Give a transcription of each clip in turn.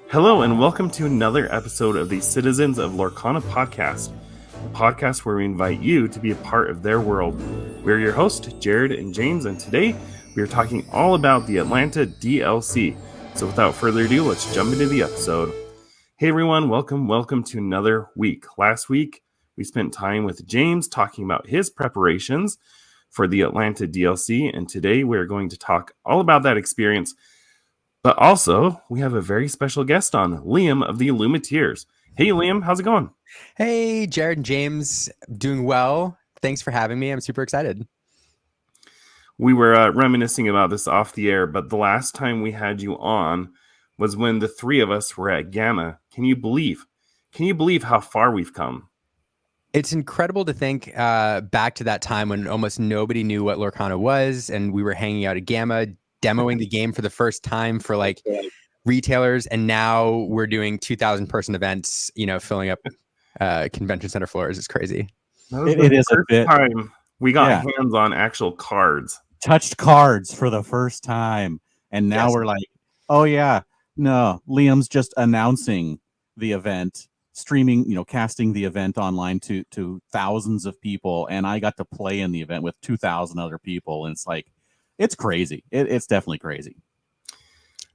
Hello, and welcome to another episode of the Citizens of Lorcana podcast, a podcast where we invite you to be a part of their world. We're your hosts, Jared and James, and today we are talking all about the Atlanta DLC. So without further ado, let's jump into the episode. Hey everyone, welcome to another week. Last week, we spent time with James talking about his preparations for the Atlanta DLC, and today we're going to talk all about that experience. But also, we have a very special guest on, Liam of the Illumiteers. Hey, Liam, how's it going? Hey, Jared and James, doing well. Thanks for having me. I'm super excited. We were reminiscing about this off the air, but the last time we had you on was when the three of us were at Gamma. Can you believe how far we've come? It's incredible to think back to that time when almost nobody knew what Lorcana was, and we were hanging out at Gamma, demoing the game for the first time for like retailers, and now we're doing 2,000 person events, filling up convention center floors. It's crazy. It is a bit. Time we got hands on actual cards. Touched cards for the first time. And now we're like, oh yeah, no, Liam's just announcing the event, streaming, casting the event online to thousands of people. And I got to play in the event with 2,000 other people. And it's like, it's crazy. It's definitely crazy.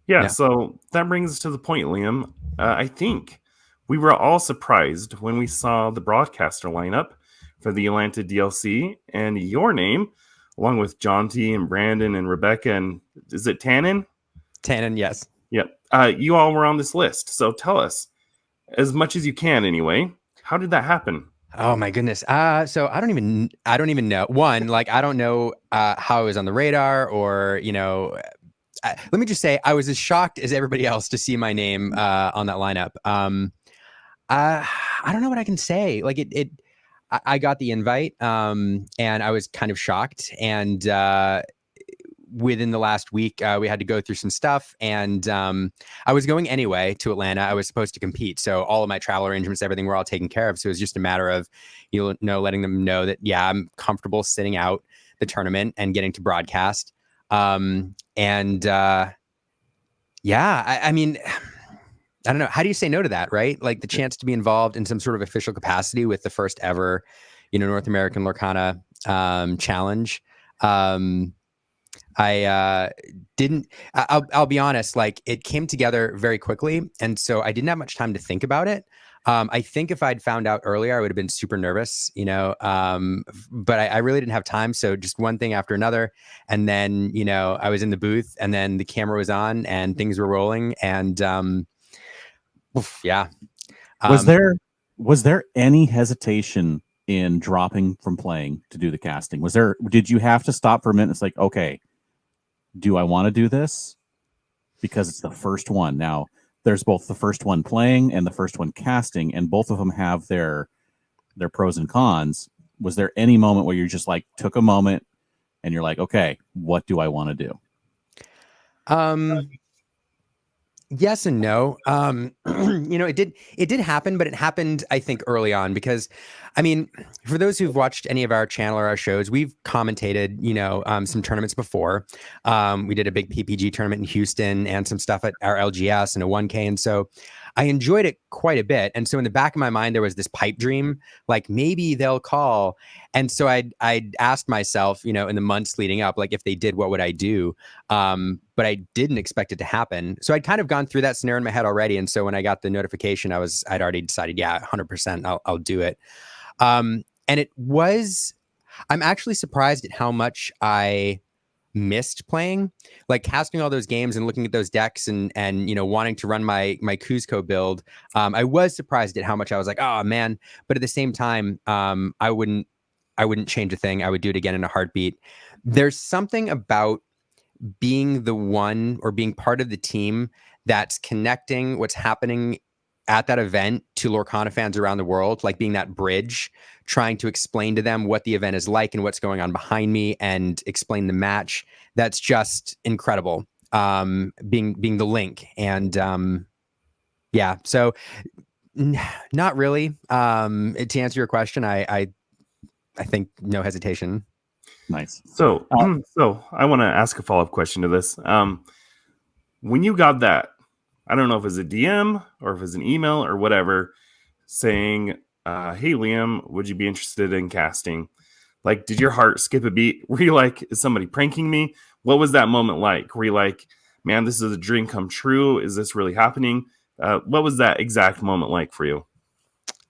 Yeah, so that brings us to the point, Liam. I think we were all surprised when we saw the broadcaster lineup for the Atlanta DLC and your name, along with John T. and Brandon and Rebecca and is it Tannen? Tannen, yes. Yep. You all were on this list. So tell us, as much as you can anyway, how did that happen? Oh my goodness. So I don't even know. One, like I don't know how it was on the radar or, let me just say I was as shocked as everybody else to see my name on that lineup. I don't know what I can say. Like I got the invite and I was kind of shocked. And within the last week, we had to go through some stuff. And I was going anyway to Atlanta. I was supposed to compete. So all of my travel arrangements, everything were all taken care of. So it was just a matter of, letting them know that, I'm comfortable sitting out the tournament and getting to broadcast. I mean, I don't know. How do you say no to that, right? Like the chance to be involved in some sort of official capacity with the first ever, North American Lorcana challenge. I'll be honest, like it came together very quickly. And so I didn't have much time to think about it. I think if I'd found out earlier, I would have been super nervous, but I really didn't have time. So just one thing after another. And then, I was in the booth and then the camera was on and things were rolling. And Was there any hesitation in dropping from playing to do the casting? Did you have to stop for a minute? It's like, okay, do I want to do this? Because it's the first one. Now, there's both the first one playing and the first one casting, and both of them have their pros and cons. Was there any moment where you just like took a moment and you're like, okay, what do I want to do? Yes and no. It did happen, but it happened, I think, early on because, I mean, for those who've watched any of our channel or our shows, we've commentated, some tournaments before. We did a big PPG tournament in Houston and some stuff at our LGS and a 1K. And so I enjoyed it quite a bit. And so in the back of my mind, there was this pipe dream, like maybe they'll call. And so I'd asked myself, in the months leading up, like if they did, what would I do? But I didn't expect it to happen. So I'd kind of gone through that scenario in my head already. And so when I got the notification, I'd already decided, 100%, I'll do it. And I'm actually surprised at how much I missed playing, like casting all those games and looking at those decks and wanting to run my Cuzco build. I was surprised at how much I was like, oh man. But at the same time, I wouldn't change a thing. I would do it again in a heartbeat. There's something about being the one or being part of the team that's connecting what's happening at that event to Lorcana fans around the world, like being that bridge, trying to explain to them what the event is like and what's going on behind me and explain the match. That's just incredible. Being the link. And so not really. To answer your question, I think no hesitation. Nice. So I want to ask a follow-up question to this. When you got that, I don't know if it's a DM or if it's an email or whatever, saying, hey, Liam, would you be interested in casting? Like, did your heart skip a beat? Were you like, is somebody pranking me? What was that moment like? Were you like, man, this is a dream come true? Is this really happening? What was that exact moment like for you?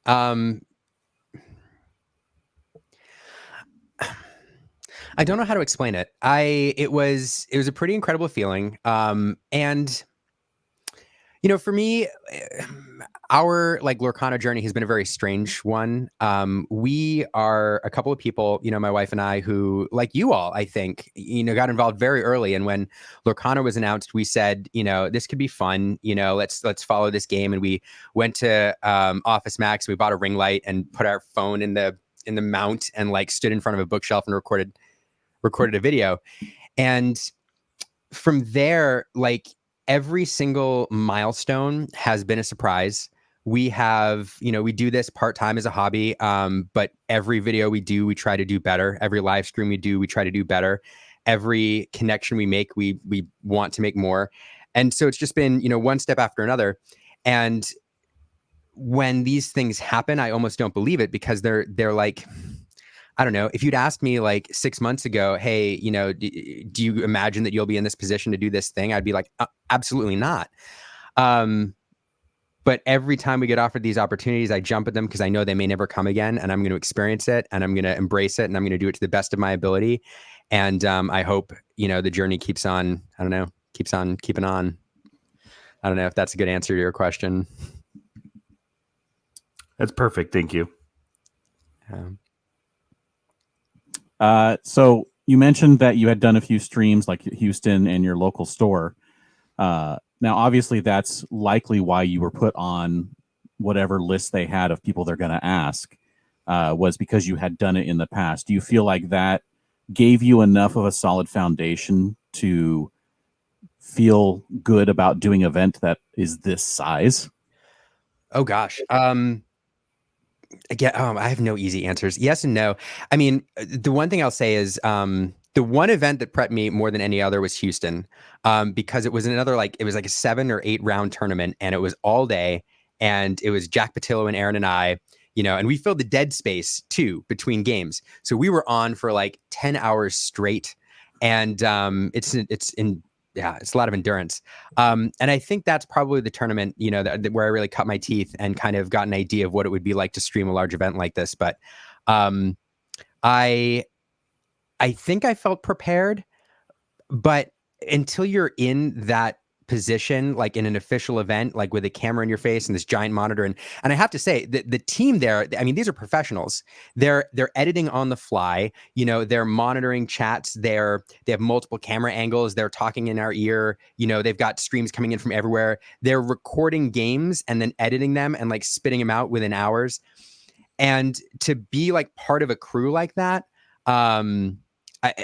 I don't know how to explain it. It was a pretty incredible feeling. And for me, our like Lorcana journey has been a very strange one. We are a couple of people, my wife and I, who, like you all, I think, got involved very early. And when Lorcana was announced, we said, this could be fun. Let's follow this game. And we went to Office Max. We bought a ring light and put our phone in the mount and like stood in front of a bookshelf and recorded a video. And from there, like, every single milestone has been a surprise. We have, we do this part-time as a hobby. But every video we do, we try to do better. Every live stream we do, we try to do better. Every connection we make, we want to make more. And so it's just been, one step after another. And when these things happen, I almost don't believe it, because they're like, I don't know, if you'd asked me like 6 months ago, hey, do you imagine that you'll be in this position to do this thing? I'd be like, absolutely not. But every time we get offered these opportunities, I jump at them because I know they may never come again, and I'm going to experience it, and I'm going to embrace it, and I'm going to do it to the best of my ability. And I hope, the journey keeps on, keeps on keeping on. I don't know if that's a good answer to your question. That's perfect. Thank you. So you mentioned that you had done a few streams like Houston and your local store. Now, obviously, that's likely why you were put on whatever list they had of people they're going to ask, was because you had done it in the past. Do you feel like that gave you enough of a solid foundation to feel good about doing an event that is this size? Oh, gosh. Again, I have no easy answers. Yes and no. I mean, the one thing I'll say is the one event that prepped me more than any other was Houston, because it was another, like, it was like a 7 or 8 round tournament, and it was all day, and it was Jack Patillo and Aaron and I, and we filled the dead space too between games. So we were on for like 10 hours straight, and it's a lot of endurance. And I think that's probably the tournament, where I really cut my teeth and kind of got an idea of what it would be like to stream a large event like this. But I think I felt prepared, but until you're in that position, like in an official event, like with a camera in your face and this giant monitor, and I have to say that the team there, I mean, these are professionals. They're editing on the fly. They're monitoring chats. They have multiple camera angles. They're talking in our ear. They've got streams coming in from everywhere. They're recording games and then editing them and like spitting them out within hours. And to be like part of a crew like that,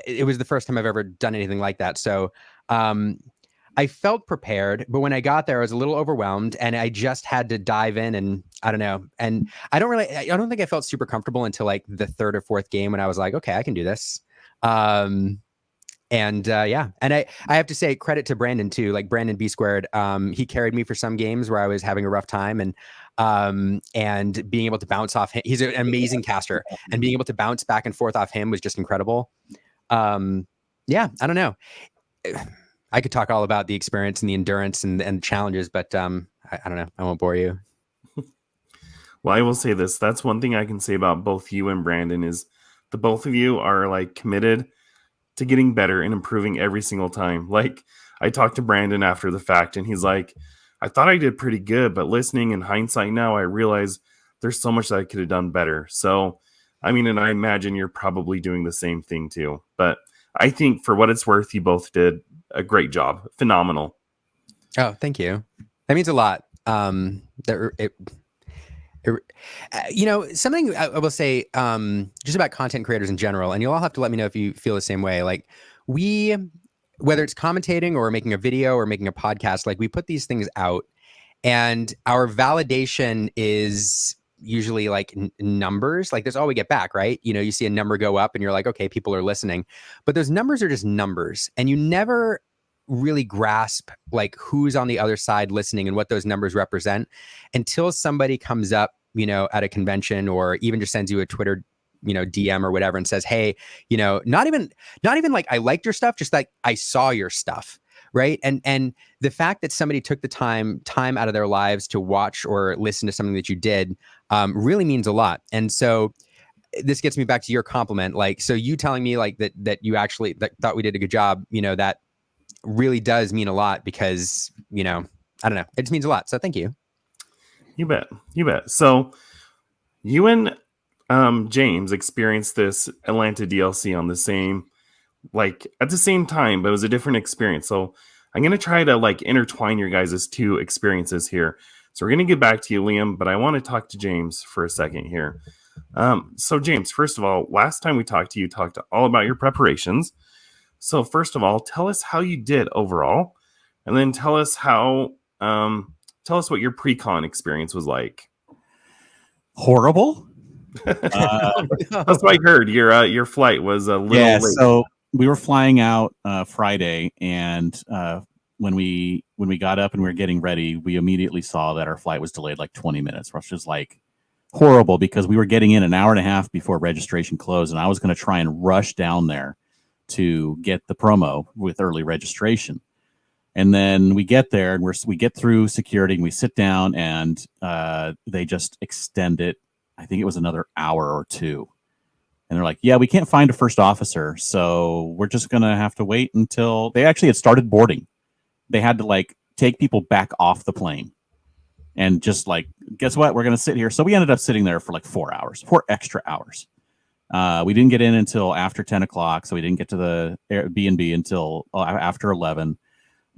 it was the first time I've ever done anything like that. So I felt prepared, but when I got there, I was a little overwhelmed, and I just had to dive in, and I don't know. And I don't think I felt super comfortable until like the 3rd or 4th game, when I was like, okay, I can do this. And I have to say credit to Brandon too, like Brandon B Squared. He carried me for some games where I was having a rough time, and being able to bounce off him. He's an amazing caster, and being able to bounce back and forth off him was just incredible. I don't know. I could talk all about the experience and the endurance and the challenges, but I don't know. I won't bore you. Well, I will say this. That's one thing I can say about both you and Brandon is the both of you are like committed to getting better and improving every single time. Like, I talked to Brandon after the fact, and he's like, I thought I did pretty good, but listening in hindsight now, I realize there's so much that I could have done better. So, I mean, and I imagine you're probably doing the same thing too. But I think for what it's worth, you both did a great job. Phenomenal. Oh, thank you. That means a lot. Something I will say, just about content creators in general, and you'll all have to let me know if you feel the same way. Like, whether it's commentating or making a video or making a podcast, like, we put these things out, and our validation is usually like numbers. Like, that's all we get back, right? You see a number go up and you're like, okay, people are listening, but those numbers are just numbers, and you never really grasp like who's on the other side listening and what those numbers represent until somebody comes up, at a convention or even just sends you a Twitter, DM or whatever and says, hey, not even like I liked your stuff, just like I saw your stuff. Right. And the fact that somebody took the time out of their lives to watch or listen to something that you did really means a lot. And so this gets me back to your compliment. Like, so you telling me like that you actually thought we did a good job, that really does mean a lot because, I don't know, it just means a lot. So thank you. You bet. So you and James experienced this Atlanta DLC on the same, like at the same time, but it was a different experience. So I'm going to try to like intertwine your guys' two experiences here. So we're going to get back to you, Liam, but I want to talk to James for a second here. So James, first of all, last time we talked to you, talked all about your preparations. So first of all, tell us how you did overall, and then tell us what your pre-con experience was like. Horrible. That's what I heard. Your flight was a little late. So we were flying out Friday, and when we got up and we were getting ready, we immediately saw that our flight was delayed like 20 minutes, which was like horrible because we were getting in an hour and a half before registration closed, and I was going to try and rush down there to get the promo with early registration. And then we get there and we get through security and we sit down and they just extend it. I think it was another hour or two. And they're like, yeah, we can't find a first officer. So we're just going to have to wait until they actually had started boarding. They had to like take people back off the plane and just like, guess what? We're going to sit here. So we ended up sitting there for like 4 extra hours. We didn't get in until after 10 o'clock. So we didn't get to the B&B until after 11.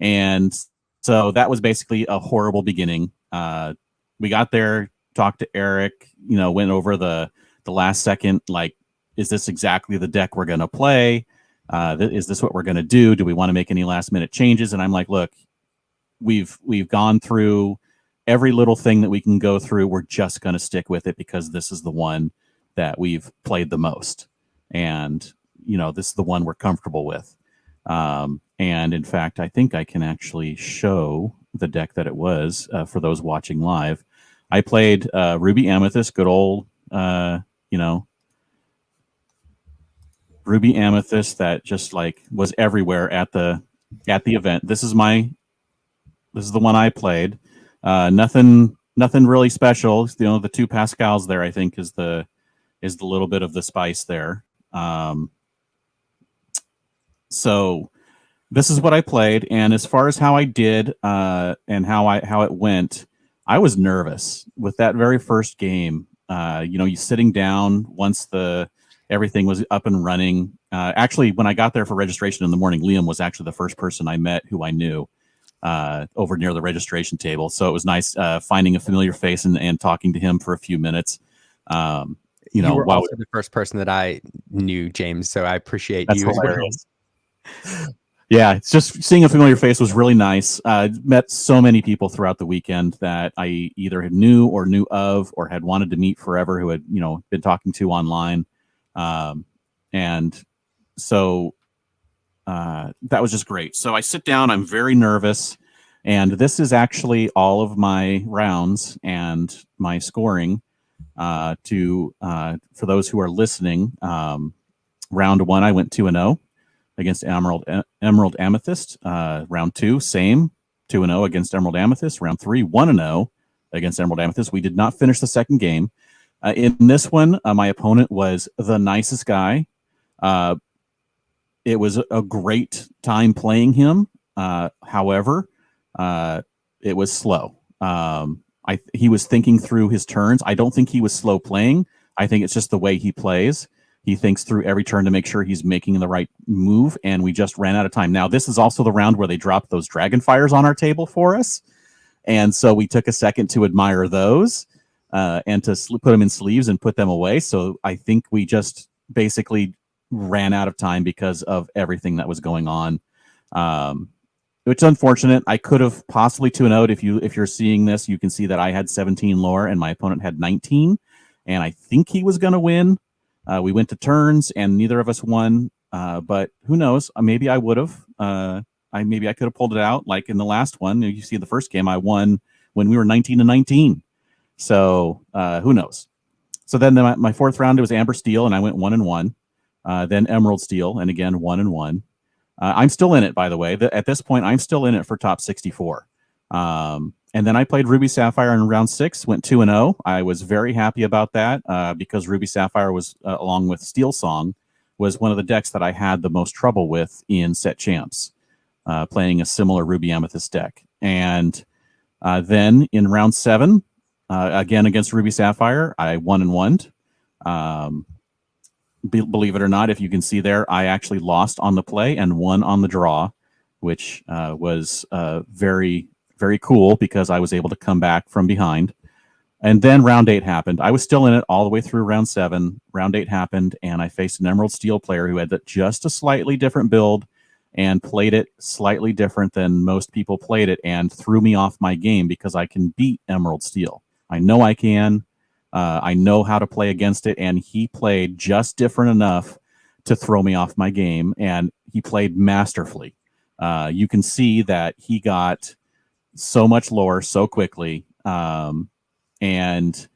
And so that was basically a horrible beginning. We got there, talked to Eric, went over the last second, like, is this exactly the deck we're going to play? Is this what we're going to do? Do we want to make any last minute changes? And I'm like, look, we've gone through every little thing that we can go through. We're just going to stick with it because this is the one that we've played the most. And, this is the one we're comfortable with. And in fact, I think I can actually show the deck that it was for those watching live. I played Ruby Amethyst, good old, Ruby Amethyst that just like was everywhere at the event. This is the one I played. Nothing really special. The 2 Pascals there, I think, is the little bit of the spice there. So this is what I played, and as far as how I did and how it went, I was nervous with that very first game. You sitting down once everything was up and running. Actually, when I got there for registration in the morning, Liam was actually the first person I met who I knew over near the registration table. So it was nice finding a familiar face and talking to him for a few minutes. You were also the first person that I knew, James. So I appreciate you. Hilarious. Yeah, it's just seeing a familiar face was really nice. Met so many people throughout the weekend that I either knew or knew of or had wanted to meet forever who had, been talking to online. And so that was just great. So I sit down, I'm very nervous, and this is actually all of my rounds and my scoring for those who are listening. Round 1, I went 2-0. Against Emerald Amethyst. Round 2, same, 2-0 against Emerald Amethyst. Round 3, 1-0 against Emerald Amethyst. We did not finish the second game. In this one, my opponent was the nicest guy. It was a great time playing him. However, it was slow. He was thinking through his turns. I don't think he was slow playing. I think it's just the way he plays. He thinks through every turn to make sure he's making the right move, and we just ran out of time. Now, this is also the round where they dropped those dragon fires on our table for us, and so we took a second to admire those and to put them in sleeves and put them away. So I think we just basically ran out of time because of everything that was going on, which is unfortunate. I could have possibly 2-0'd. If you're seeing this, you can see that I had 17 lore and my opponent had 19, and I think he was going to win. We went to turns and neither of us won, but who knows? Maybe I would have. maybe I could have pulled it out. Like in the last one, you see the first game I won when we were 19-19. So who knows? So then my fourth round, it was Amber Steel, and I went 1-1. Then Emerald Steel, and again 1-1. I'm still in it, by the way. At this point, I'm still in it for top 64. And then I played Ruby Sapphire in round 6, went 2-0. I was very happy about that because Ruby Sapphire was, along with Steel Song, was one of the decks that I had the most trouble with in set champs, playing a similar Ruby Amethyst deck. And then in round 7, again against Ruby Sapphire, I 1-1. Believe it or not, if you can see there, I actually lost on the play and won on the draw, which was very, very cool because I was able to come back from behind. And then round 8 happened. I was still in it all the way through round 7. Round 8 happened, and I faced an Emerald Steel player who had just a slightly different build and played it slightly different than most people played it, and threw me off my game because I can beat Emerald Steel. I know I can. I know how to play against it, and he played just different enough to throw me off my game, and he played masterfully. You can see that he got so much lore so quickly, and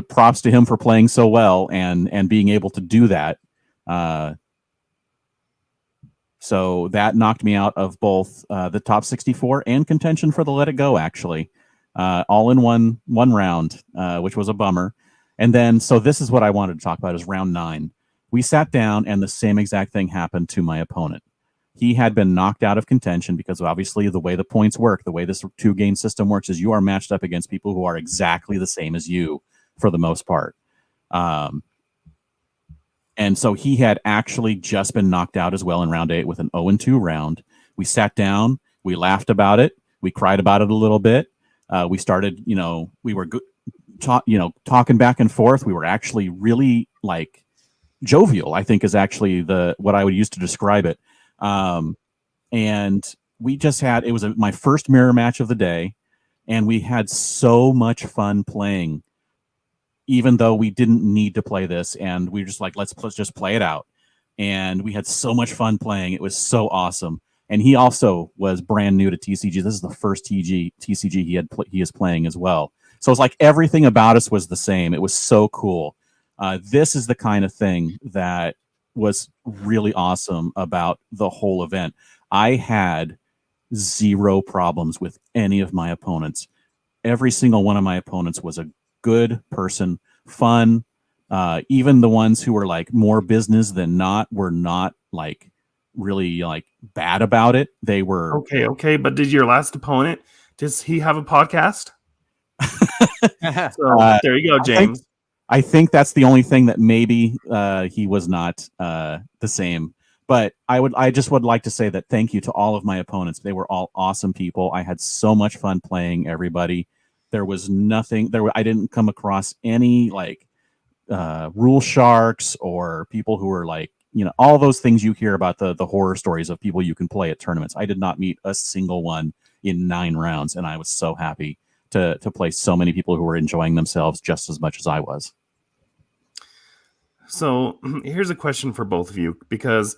props to him for playing so well and being able to do that. So that knocked me out of both the top 64 and contention for the Let It Go, actually. All in one round, which was a bummer. And then, so this is what I wanted to talk about, is round 9. We sat down, and the same exact thing happened to my opponent. He had been knocked out of contention because obviously the way the points work, the way this 2-game system works, is you are matched up against people who are exactly the same as you for the most part. And so he had actually just been knocked out as well in round 8 with an 0-2 round. We sat down, we laughed about it, we cried about it a little bit. We started, we were talking back and forth. We were actually really like jovial, I think is actually what I would use to describe it. And we just had, it was my first mirror match of the day, and we had so much fun playing, even though we didn't need to play this. And we were just like, let's just play it out. And we had so much fun playing. It was so awesome. And he also was brand new to TCG. This is the first TCG he is playing as well. So it's like everything about us was the same. It was so cool. This is the kind of thing that was really awesome about the whole event. I had zero problems with any of my opponents. Every single one of my opponents was a good person, fun. Even the ones who were like more business than not were not like really like bad about it. They were okay. But did your last opponent, does he have a podcast? So there you go, James. I think that's the only thing that maybe he was not the same. But I just would like to say that thank you to all of my opponents. They were all awesome people. I had so much fun playing everybody. There was nothing I didn't come across any like rule sharks or people who were like, all those things you hear about the horror stories of people you can play at tournaments. I did not meet a single one in 9 rounds, and I was so happy to play so many people who were enjoying themselves just as much as I was. So here's a question for both of you, because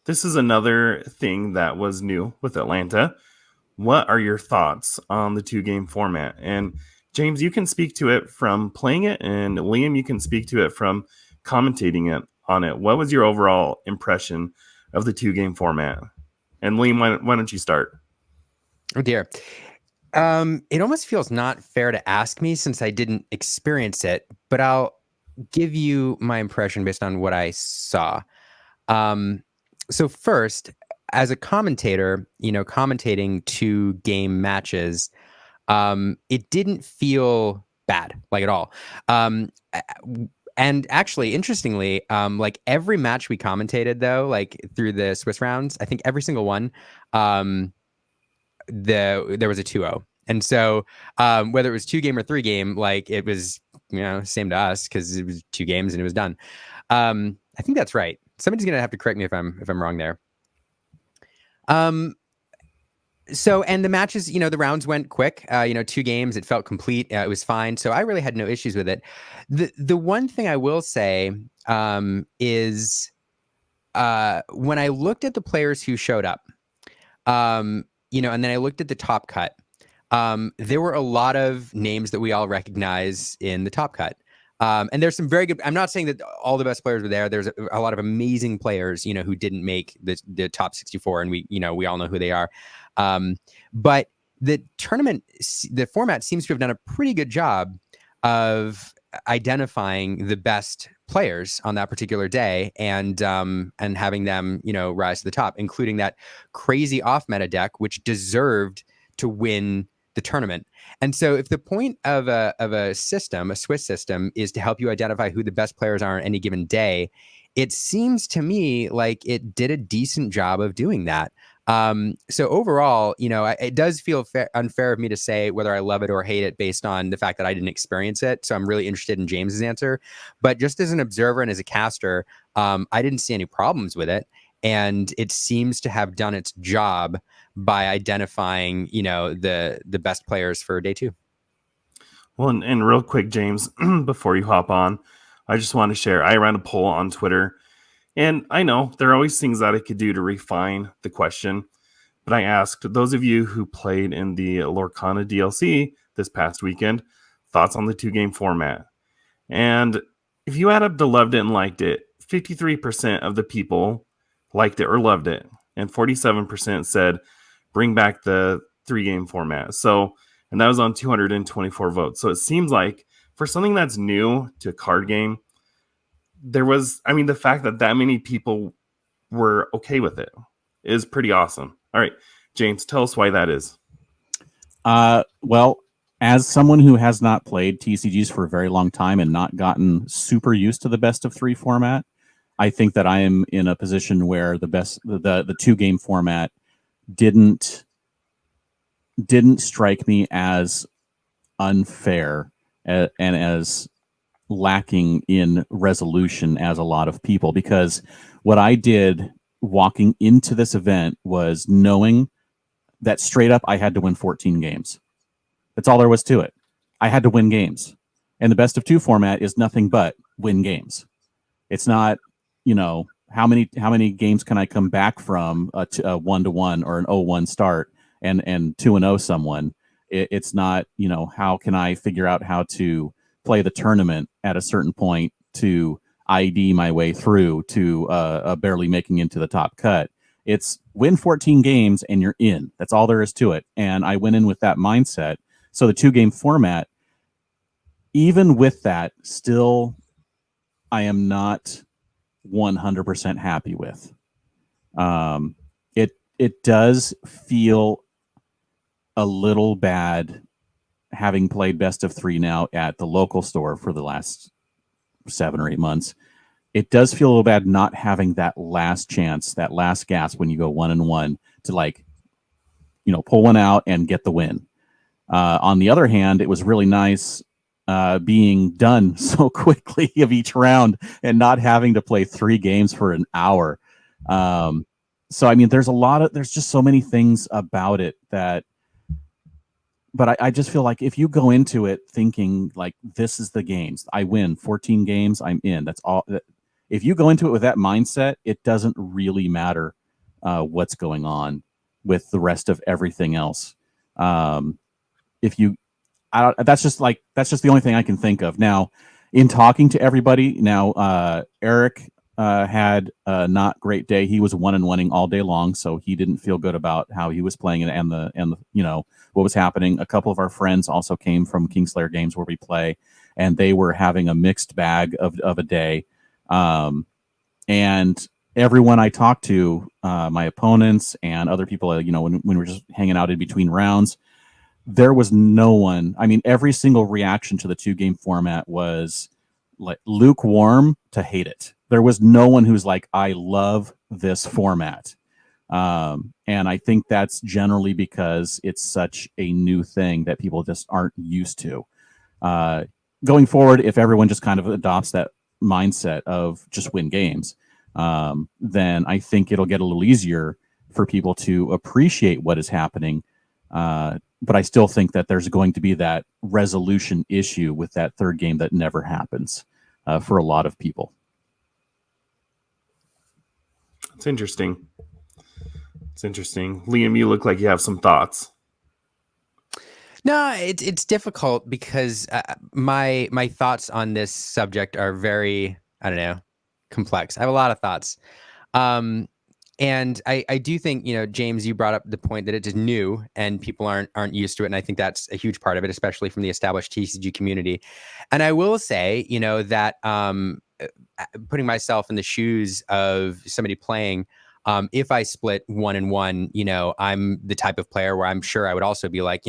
this is another thing that was new with Atlanta. What are your thoughts on the 2-game format? And James, you can speak to it from playing it, and Liam, you can speak to it from commentating on it. What was your overall impression of the 2-game format? And Liam, why don't you start? Oh dear. It almost feels not fair to ask me since I didn't experience it, but I'll give you my impression based on what I saw. So first, as a commentator, commentating 2-game matches, it didn't feel bad, like at all. And actually, interestingly, like every match we commentated though, like through the Swiss rounds, I think every single one, there was a 2-0. And so whether it was 2-game or 3-game, like it was, same to us because it was 2 games and it was done. I think that's right. Somebody's gonna have to correct me if I'm wrong there. So, and the matches, the rounds went quick, 2 games, it felt complete. It was fine. So I really had no issues with it. The one thing I will say is when I looked at the players who showed up, And then I looked at the top cut. There were a lot of names that we all recognize in the top cut. And there's some very good. I'm not saying that all the best players were there. There's a lot of amazing players, who didn't make the top 64, and we all know who they are. But the tournament, the format seems to have done a pretty good job of identifying the best players on that particular day and having them, rise to the top, including that crazy off meta deck, which deserved to win the tournament. And so if the point of a system, a Swiss system, is to help you identify who the best players are on any given day, it seems to me like it did a decent job of doing that. So overall, it does feel unfair of me to say whether I love it or hate it based on the fact that I didn't experience it. So I'm really interested in James's answer. But just as an observer and as a caster, I didn't see any problems with it. And it seems to have done its job by identifying, the best players for day 2. Well, and real quick, James, before you hop on, I just want to share, I ran a poll on Twitter, and I know there are always things that I could do to refine the question, but I asked those of you who played in the Lorcana DLC this past weekend, thoughts on the 2-game format. And if you add up the loved it and liked it, 53% of the people liked it or loved it, and 47% said bring back the 3-game format. So, and that was on 224 votes. So it seems like for something that's new to a card game, the fact that many people were okay with it is pretty awesome. All right, James, tell us why that is. Well, as someone who has not played TCGs for a very long time and not gotten super used to the best of 3 format, I think that I am in a position where the 2-game format didn't strike me as unfair and as lacking in resolution as a lot of people, because what I did walking into this event was knowing that straight up I had to win 14 games. That's all there was to it. I had to win games. And the best of 2 format is nothing but win games. It's not, how many games can I come back from a 1-1 or an 0-1 start and 2-0 someone. It's not, how can I figure out how to play the tournament at a certain point to ID my way through to barely making into the top cut. It's win 14 games and you're in. That's all there is to it. And I went in with that mindset. So the 2-game format, even with that, still I am not 100% happy with. It does feel a little bad having played best of 3 now at the local store for the last 7 or 8 months. It does feel a little bad not having that last chance, that last gasp when you go 1-1 to pull one out and get the win. On the other hand, it was really nice being done so quickly of each round and not having to play 3 games for an hour. So, there's just so many things about it that, but I just feel like if you go into it thinking like this is the games, I win 14 games, I'm in. That's all. If you go into it with that mindset, it doesn't really matter what's going on with the rest of everything else. That's just the only thing I can think of now. In talking to everybody now, Eric had a not great day. He was 1-1ing all day long, so he didn't feel good about how he was playing and the what was happening. A couple of our friends also came from Kingslayer Games where we play, and they were having a mixed bag of a day. And everyone I talked to, my opponents and other people, when we were just hanging out in between rounds, there was no one. Every single reaction to the 2-game format was like lukewarm to hate it. There was no one who's like, I love this format. And I think that's generally because it's such a new thing that people just aren't used to. Going forward, if everyone just kind of adopts that mindset of just win games, then I think it'll get a little easier for people to appreciate what is happening. But I still think that there's going to be that resolution issue with that 3rd game that never happens for a lot of people. It's interesting. It's interesting. Liam, you look like you have some thoughts. No, it's difficult because my thoughts on this subject are very, I don't know, complex. I have a lot of thoughts. And I do think, James, you brought up the point that it is new and people aren't used to it. And I think that's a huge part of it, especially from the established TCG community. And I will say, that putting myself in the shoes of somebody playing, if I split 1-1, I'm the type of player where I'm sure I would also be like,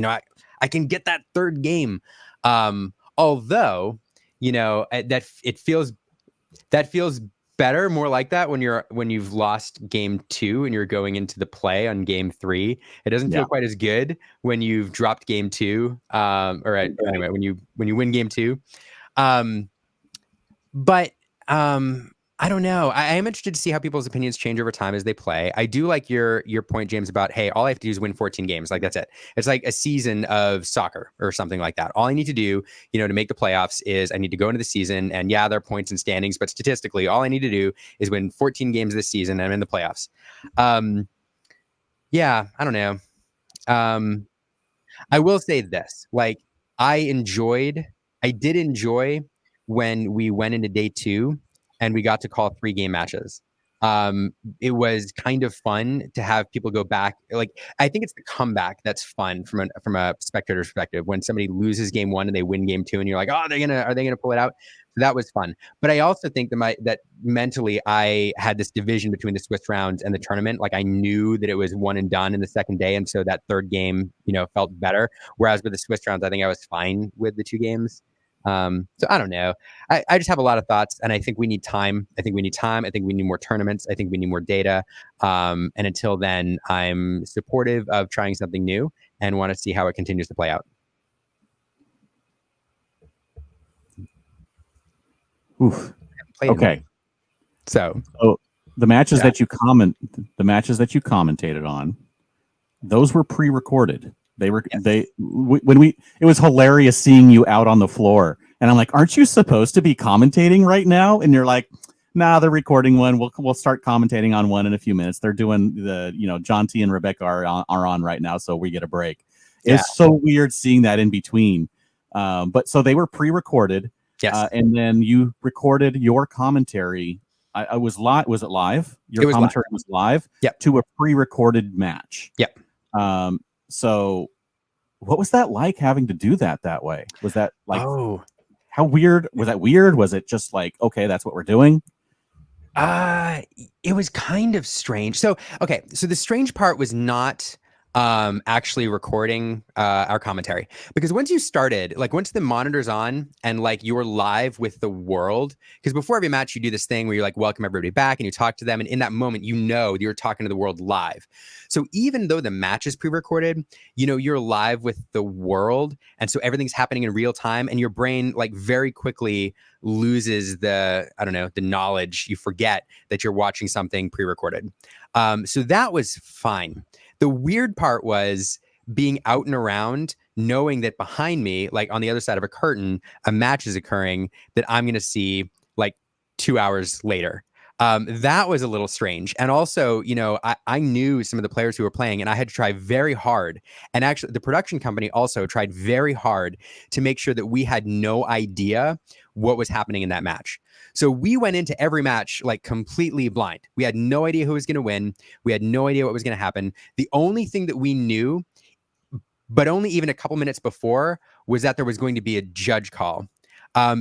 I can get that third game. Although, that feels better, more like that when you've lost game 2 and you're going into the play on game 3. It doesn't feel quite as good when you've dropped game 2. Anyway, when you win game 2. But I don't know. I am interested to see how people's opinions change over time as they play. I do like your point, James, about, hey, all I have to do is win 14 games. Like, that's it. It's like a season of soccer or something like that. All I need to do, to make the playoffs is I need to go into the season, and yeah, there are points and standings, but statistically, all I need to do is win 14 games this season and I'm in the playoffs. Yeah, I don't know. I will say this, like, I did enjoy when we went into day 2 and we got to call 3-game matches. It was kind of fun to have people go back. Like, I think it's the comeback that's fun from a spectator's perspective. When somebody loses game 1 and they win game 2, and you're like, oh, are they gonna pull it out? So that was fun. But I also think that mentally I had this division between the Swiss rounds and the tournament. Like, I knew that it was one and done in the second day, and so that third game, felt better. Whereas with the Swiss rounds, I think I was fine with the 2 games. So I don't know. I just have a lot of thoughts, and I think we need time. I think we need more tournaments. I think we need more data. And until then, I'm supportive of trying something new and want to see how it continues to play out. Oof. Okay. So the matches that you commentated on, those were pre-recorded. It was hilarious seeing you out on the floor, and I'm like, aren't you supposed to be commentating right now? And you're like, nah, they're recording one. We'll start commentating on one in a few minutes. They're doing John T and Rebecca are on right now, so we get a break. It's so weird seeing that in between. But so they were pre-recorded. Yes. And then you recorded your commentary. Was it live? Your commentary was live. Yep. To a pre-recorded match. Yep. So what was that like, having to do that way? Was that like, how weird? Was that weird? Was it just like, okay, that's what we're doing? It was kind of strange. So the strange part was not actually recording our commentary, because once the monitor's on and like you're live with the world, because before every match you do this thing where you like welcome everybody back and you talk to them, and in that moment you're talking to the world live. So even though the match is pre-recorded, you're live with the world, and so everything's happening in real time, and your brain like very quickly loses the knowledge. You forget that you're watching something pre-recorded. So that was fine. The weird part was being out and around, knowing that behind me, like on the other side of a curtain, a match is occurring that I'm going to see like 2 hours later. That was a little strange. And also, I knew some of the players who were playing, and I had to try very hard. And actually, the production company also tried very hard to make sure that we had no idea what was happening in that match. So we went into every match like completely blind. We had no idea who was going to win. We had no idea what was going to happen. The only thing that we knew, but only even a couple minutes before, was that there was going to be a judge call.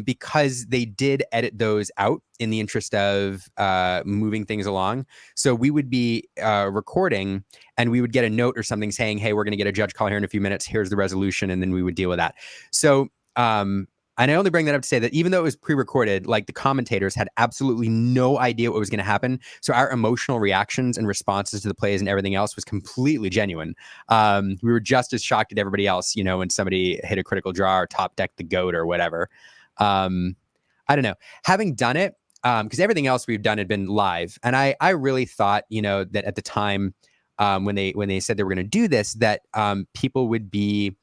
Because they did edit those out in the interest of moving things along. So we would be recording, and we would get a note or something saying, hey, we're going to get a judge call here in a few minutes. Here's the resolution. And then we would deal with that. So, and I only bring that up to say that even though it was pre-recorded, like the commentators had absolutely no idea what was going to happen. So our emotional reactions and responses to the plays and everything else was completely genuine. We were just as shocked as everybody else, when somebody hit a critical draw or top decked the goat or whatever. I don't know. Having done it, because everything else we've done had been live. And I really thought, that at the time when they said they were going to do this, that people would be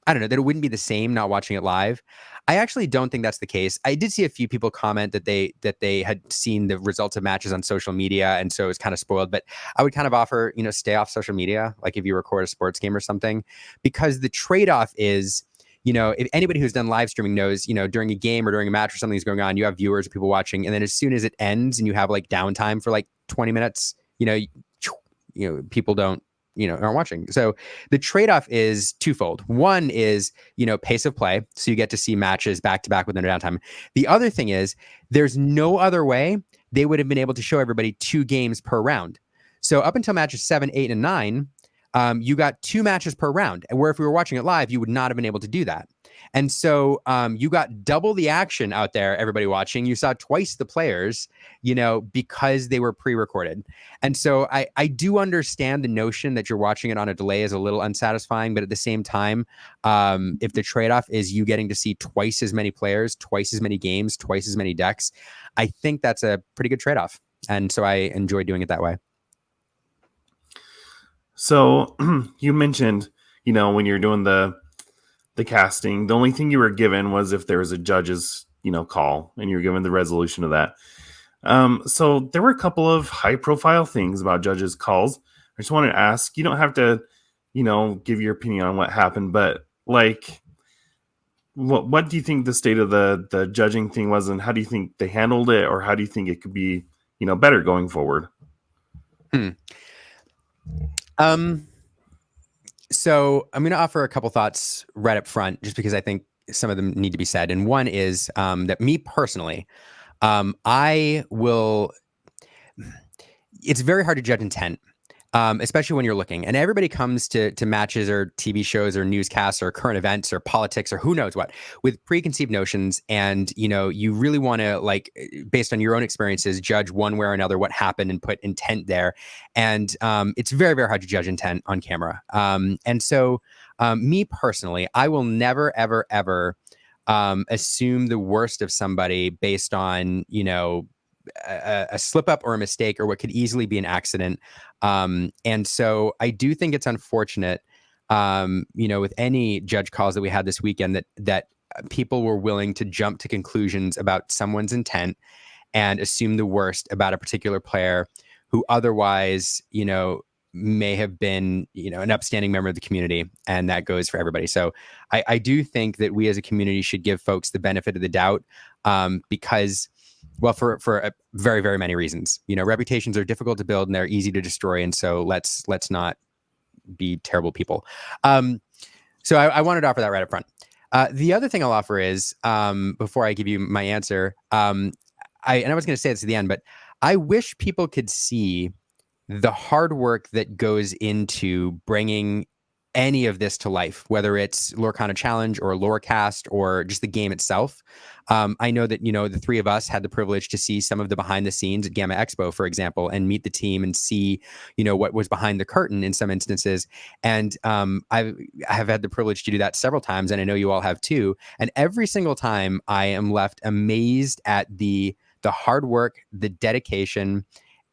I don't know, that it wouldn't be the same not watching it live. I actually don't think that's the case. I did see a few people comment that they had seen the results of matches on social media, and so it was kind of spoiled. But I would kind of offer, stay off social media, like if you record a sports game or something, because the trade-off is, if anybody who's done live streaming knows, during a game or during a match or something's going on, you have viewers or people watching, and then as soon as it ends and you have like downtime for like 20 minutes, people aren't watching. So the trade-off is twofold. One is, pace of play. So you get to see matches back to back with no downtime. The other thing is there's no other way they would have been able to show everybody 2 games per round. So up until matches 7, 8, and 9, you got 2 matches per round. And where if we were watching it live, you would not have been able to do that. And so you got double the action out there, everybody watching. You saw twice the players, because they were pre-recorded. And so I do understand the notion that you're watching it on a delay is a little unsatisfying. But at the same time, if the trade-off is you getting to see twice as many players, twice as many games, twice as many decks, I think that's a pretty good trade-off. And so I enjoy doing it that way. So you mentioned, when you're doing the casting, the only thing you were given was if there was a judge's, call, and you were given the resolution of that. So there were a couple of high profile things about judges' calls. I just wanted to ask, you don't have to, give your opinion on what happened, but like, what do you think the state of the judging thing was, and how do you think they handled it, or how do you think it could be, better going forward? So I'm going to offer a couple thoughts right up front, just because I think some of them need to be said. And one is that me personally, it's very hard to judge intent, especially when you're looking. And everybody comes to matches or TV shows or newscasts or current events or politics or who knows what with preconceived notions. And, you really want to, like, based on your own experiences, judge one way or another what happened and put intent there. And it's very, very hard to judge intent on camera. And so me personally, I will never, ever, ever assume the worst of somebody based on, a slip up or a mistake or what could easily be an accident. And so I do think it's unfortunate, with any judge calls that we had this weekend, that people were willing to jump to conclusions about someone's intent and assume the worst about a particular player who otherwise, may have been, an upstanding member of the community. And that goes for everybody. So I do think that we as a community should give folks the benefit of the doubt, because, well, for very, very many reasons. Reputations are difficult to build and they're easy to destroy. And so let's not be terrible people. So I wanted to offer that right up front. The other thing I'll offer is, before I give you my answer, I was going to say this at the end, but I wish people could see the hard work that goes into bringing any of this to life, whether it's Lorcana Challenge or Lorecast or just the game itself. I know that, the three of us had the privilege to see some of the behind the scenes at Gamma Expo, for example, and meet the team and see, what was behind the curtain in some instances. And I have had the privilege to do that several times, and I know you all have too. And every single time I am left amazed at the hard work, the dedication,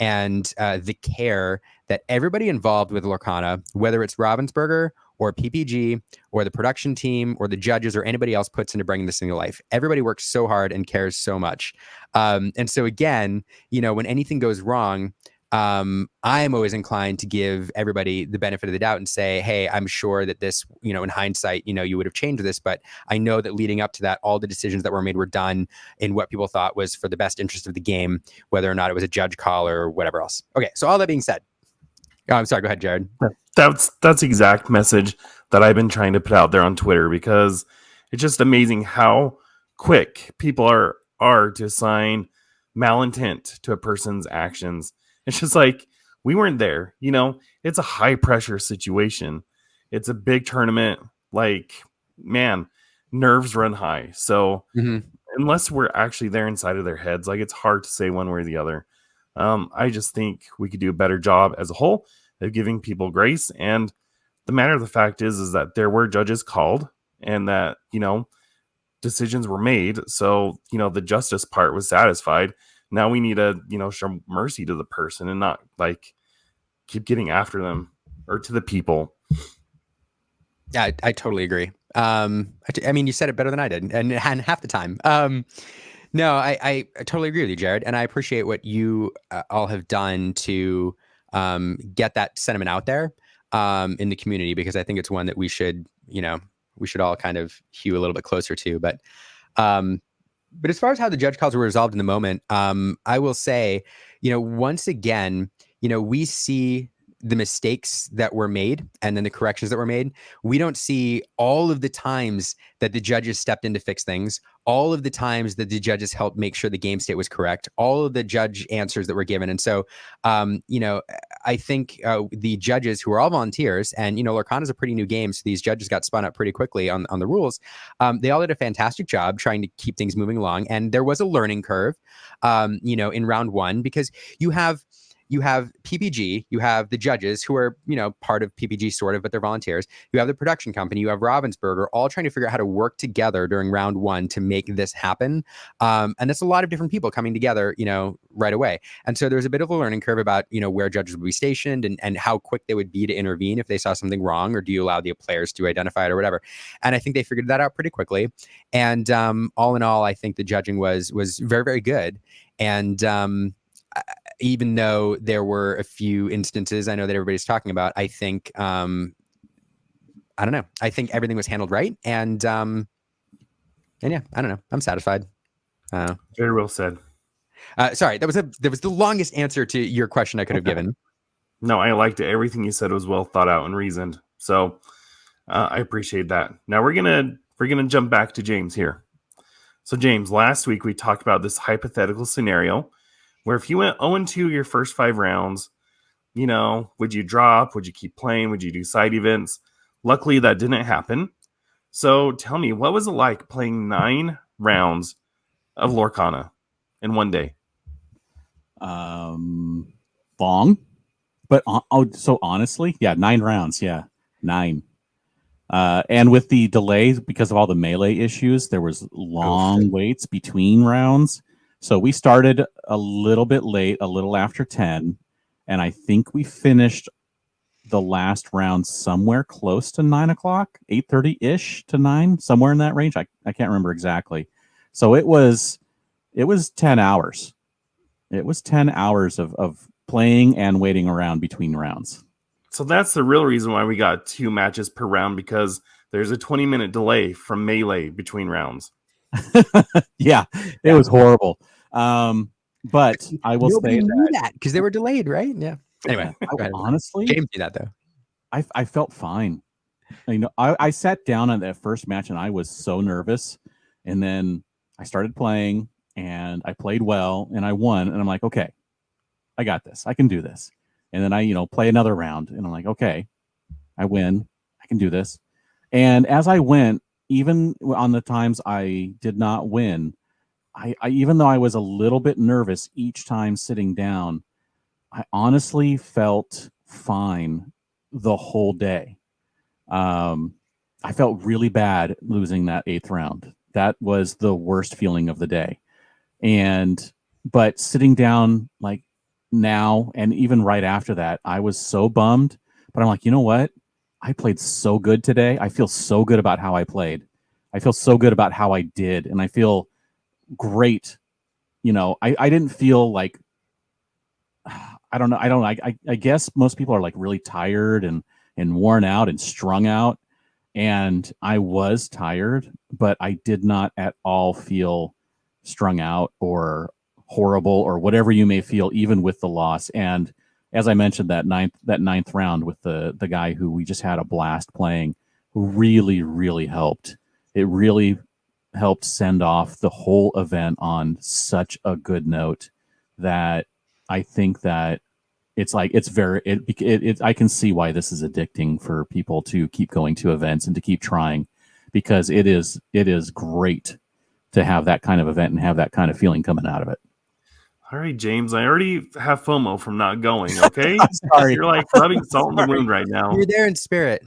and the care that everybody involved with Lorcana, whether it's Ravensburger or PPG or the production team or the judges or anybody else, puts into bringing this thing to life. Everybody works so hard and cares so much. And so again, when anything goes wrong, I'm always inclined to give everybody the benefit of the doubt and say, hey, I'm sure that this, in hindsight, you would have changed this, but I know that leading up to that, all the decisions that were made were done in what people thought was for the best interest of the game, whether or not it was a judge call or whatever else. Okay. So all that being said, I'm sorry, go ahead, Jared. That's the exact message that I've been trying to put out there on Twitter, because it's just amazing how quick people are to assign malintent to a person's actions. It's just like, we weren't there, it's a high pressure situation. It's a big tournament. Like, man, nerves run high. So unless we're actually there inside of their heads, like, it's hard to say one way or the other. I just think we could do a better job as a whole of giving people grace. And the matter of the fact is that there were judges called and that, decisions were made. So, the justice part was satisfied. Now we need to, show mercy to the person and not like keep getting after them or to the people. Yeah, I totally agree. I mean, you said it better than I did, and half the time. No, I totally agree with you, Jared, and I appreciate what you all have done to get that sentiment out there in the community, because I think it's one that we should all kind of hew a little bit closer to. But as far as how the judge calls were resolved in the moment, I will say, once again, we see the mistakes that were made and then the corrections that were made. We don't see all of the times that the judges stepped in to fix things, all of the times that the judges helped make sure the game state was correct, all of the judge answers that were given. And so, I think the judges, who are all volunteers, and, Lorcana is a pretty new game, so these judges got spun up pretty quickly on the rules. They all did a fantastic job trying to keep things moving along. And there was a learning curve, in round one, because you have PPG, you have the judges, who are, part of PPG sort of, but they're volunteers. You have the production company, you have Ravensburger, all trying to figure out how to work together during round one to make this happen. And that's a lot of different people coming together, right away. And so there's a bit of a learning curve about, where judges would be stationed and how quick they would be to intervene if they saw something wrong, or do you allow the players to identify it or whatever. And I think they figured that out pretty quickly. And all in all, I think the judging was very, very good. And even though there were a few instances I know that everybody's talking about, I think, I don't know. I think everything was handled right. And yeah, I don't know. I'm satisfied. Very well said. Sorry, that was the longest answer to your question I could have given. No, I liked it. Everything you said was well thought out and reasoned. So I appreciate that. Now we're gonna jump back to James here. So James, last week we talked about this hypothetical scenario where if you went 0-2 your first 5 rounds, would you drop? Would you keep playing? Would you do side events? Luckily, that didn't happen. So tell me, what was it like playing 9 rounds of Lorcana in one day? Long, but so honestly, 9 rounds, 9. And with the delays, because of all the melee issues, there was long waits between rounds. So we started a little bit late, a little after 10, and I think we finished the last round somewhere close to 9 o'clock, 8:30-ish to 9, somewhere in that range. I can't remember exactly. So it was 10 hours. It was 10 hours of playing and waiting around between rounds. So that's the real reason why we got 2 matches per round, because there's a 20-minute delay from melee between rounds. Yeah, it was horrible. But I will say that because they were delayed, right? Yeah. Anyway, honestly, James knew that though. I felt fine. I sat down on that first match and I was so nervous, and then I started playing and I played well and I won, and I'm like, okay, I got this. I can do this. And then I, play another round and I'm like, okay, I win. I can do this. And as I went, even on the times I did not win, I even though I was a little bit nervous each time sitting down, I honestly felt fine the whole day. I felt really bad losing that 8th round. That was the worst feeling of the day. But sitting down like now and even right after that, I was so bummed. But I'm like, you know what? I played so good today. I feel so good about how I played. I feel so good about how I did. And I feel great. I didn't feel like, I don't know. I guess most people are like really tired and worn out and strung out. And I was tired, but I did not at all feel strung out or horrible or whatever you may feel, even with the loss. And as I mentioned, that ninth round with the guy who we just had a blast playing really, really helped. It really helped send off the whole event on such a good note that I think that it's like I can see why this is addicting for people to keep going to events and to keep trying, because it is great to have that kind of event and have that kind of feeling coming out of it. All right, James, I already have FOMO from not going, okay? Sorry. You're like rubbing salt in the wound right now. You're there in spirit.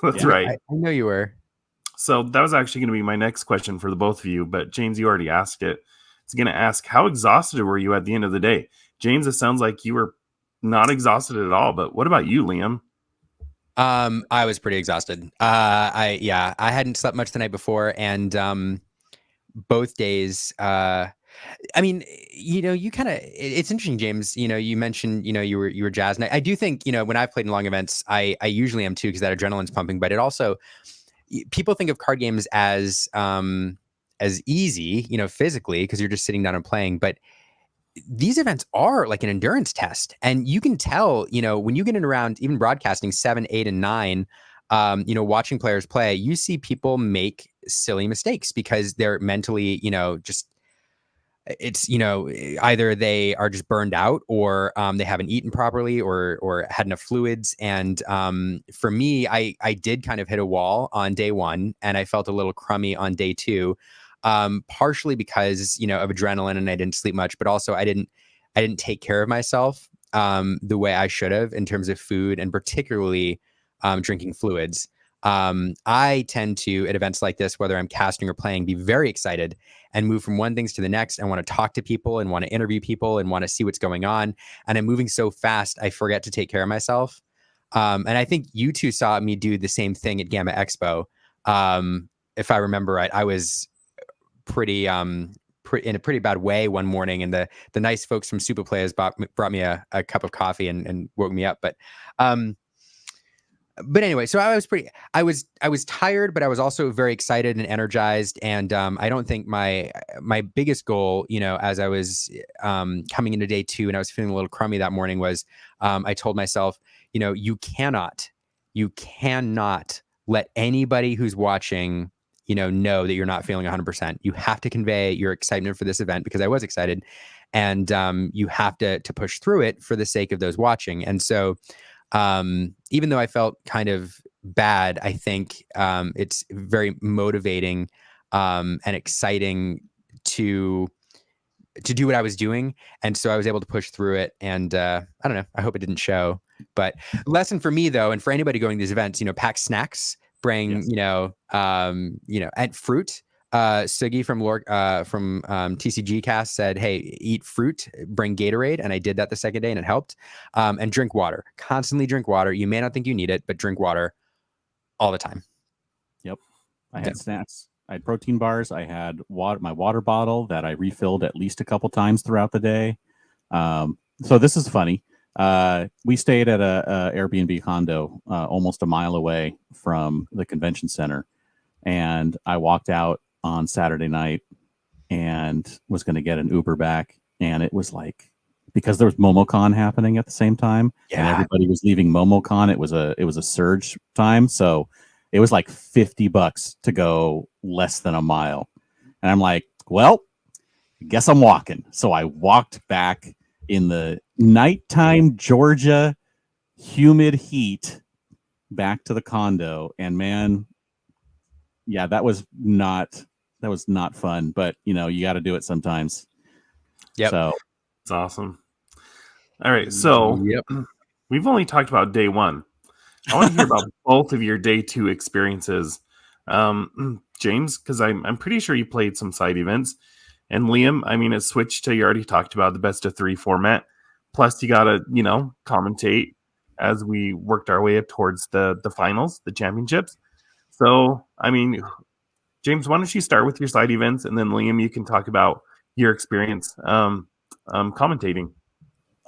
That's right. I know you were. So that was actually going to be my next question for the both of you, but James, you already asked it. It's going to ask, how exhausted were you at the end of the day? James, it sounds like you were not exhausted at all, but what about you, Liam? I was pretty exhausted. I hadn't slept much the night before, and both days. I mean, you kind of. It's interesting, James. You mentioned, you were jazzed. And I do think, when I've played in long events, I usually am too because that adrenaline's pumping. But it also, people think of card games as easy, physically because you're just sitting down and playing. But these events are like an endurance test, and you can tell, when you get in around even broadcasting 7, 8, and 9, watching players play, you see people make silly mistakes because they're mentally, just it's either they are just burned out or they haven't eaten properly or had enough fluids. And for me, I did kind of hit a wall on day 1, and I felt a little crummy on day 2. Partially because, of adrenaline and I didn't sleep much, but also I didn't take care of myself the way I should have in terms of food and particularly drinking fluids. I tend to, at events like this, whether I'm casting or playing, be very excited and move from one things to the next and want to talk to people and want to interview people and want to see what's going on. And I'm moving so fast, I forget to take care of myself. And I think you two saw me do the same thing at Gamma Expo. If I remember right, I was pretty in a pretty bad way one morning, and the nice folks from Super Players brought me a cup of coffee and woke me up. But anyway, so I was tired, but I was also very excited and energized. And I don't think my biggest goal, as I was coming into day 2 and I was feeling a little crummy that morning was I told myself, you cannot let anybody who's watching, know that you're not feeling 100%. You have to convey your excitement for this event, because I was excited, and you have to push through it for the sake of those watching. And so even though I felt kind of bad, I think it's very motivating and exciting to do what I was doing. And so I was able to push through it. And I don't know, I hope it didn't show. But lesson for me, though, and for anybody going to these events, pack snacks, bring, Yes. and fruit. Sugi from TCG Cast said, "Hey, eat fruit, bring Gatorade," and I did that the second day, and it helped. And drink water. Constantly drink water. You may not think you need it, but drink water all the time. Yep. I had snacks. I had protein bars. I had my water bottle that I refilled at least a couple times throughout the day. So this is funny. We stayed at a Airbnb condo almost a mile away from the convention center, and I walked out on Saturday night and was going to get an Uber back, and it was like, because there was MomoCon happening at the same time, and everybody was leaving MomoCon. It was a surge time, so it was like $50 to go less than a mile, and I'm like, well, I guess I'm walking. So I walked back in the nighttime Georgia humid heat back to the condo, and man, yeah, that was not fun, but you got to do it sometimes. Yep. So it's awesome. All right, so we've only talked about day 1. I want to hear about both of your day 2 experiences, James, because I'm pretty sure you played some side events, and Liam, I mean, it switched to, you already talked about the best of 3 format. Plus, you got to commentate as we worked our way up towards the finals, the championships. So, I mean, James, why don't you start with your side events, and then Liam, you can talk about your experience commentating.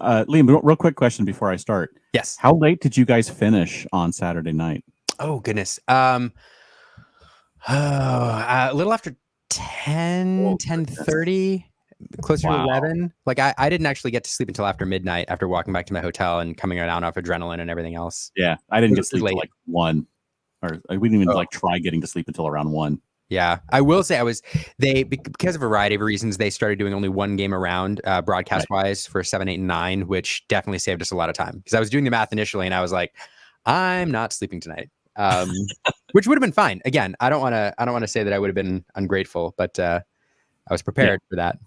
Liam, real quick question before I start. Yes. How late did you guys finish on Saturday night? Oh, goodness. A little after 10:30, closer to 11. Like I didn't actually get to sleep until after midnight, after walking back to my hotel and coming down off adrenaline and everything else. Yeah, I didn't get to sleep till like 1, or we didn't even try getting to sleep until around 1. Yeah, I will say because of a variety of reasons, they started doing only one game around broadcast wise for 7, 8, and 9, which definitely saved us a lot of time, because I was doing the math initially and I was like, I'm not sleeping tonight, which would have been fine. Again, I don't want to say that I would have been ungrateful, but I was prepared for that.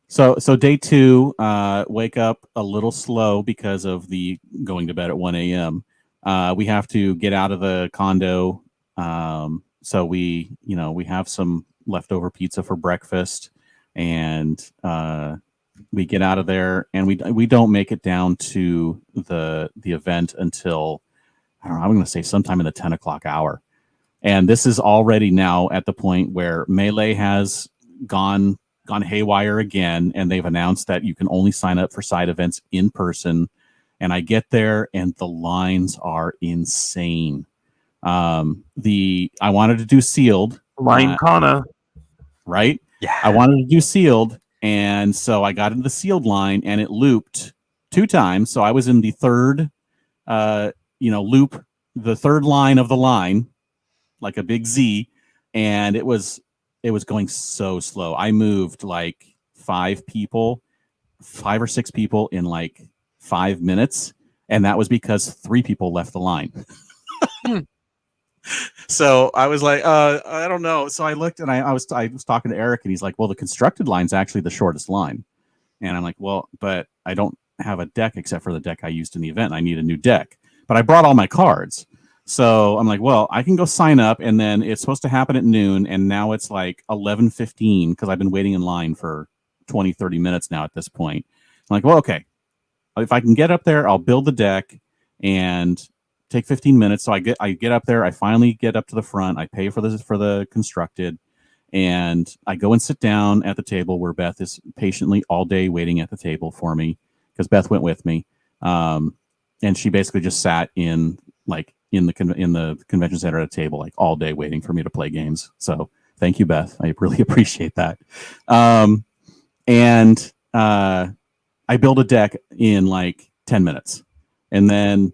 So day 2, wake up a little slow because of the going to bed at 1 a.m. We have to get out of the condo. So we have some leftover pizza for breakfast, and we get out of there, and we don't make it down to the event until I don't know, I'm going to say sometime in the 10 o'clock hour. And this is already now at the point where Melee has gone haywire again, and they've announced that you can only sign up for side events in person. And I get there, and the lines are insane. I wanted to do sealed. Lorcana. Right? Yeah. I wanted to do sealed, and so I got into the sealed line, and it looped 2 times. So I was in the third, loop, the third line of the line, like a big Z, and it was going so slow. I moved like 5 or 6 people in like 5 minutes, and that was because 3 people left the line. So I was like, I don't know. So I looked, and I was talking to Eric, and he's like, well, the constructed line's actually the shortest line. And I'm like, well, but I don't have a deck except for the deck I used in the event. I need a new deck, but I brought all my cards. So I'm like, well, I can go sign up, and then it's supposed to happen at noon, and now it's like 11:15 because I've been waiting in line for 20, 30 minutes now at this point. I'm like, well, okay, if I can get up there, I'll build the deck and take 15 minutes. So I get up there. I finally get up to the front. I pay for the constructed, and I go and sit down at the table where Beth is patiently all day waiting at the table for me because Beth went with me, and she basically just sat in the convention center at a table like all day waiting for me to play games. So thank you, Beth. I really appreciate that. And I build a deck in like 10 minutes, and then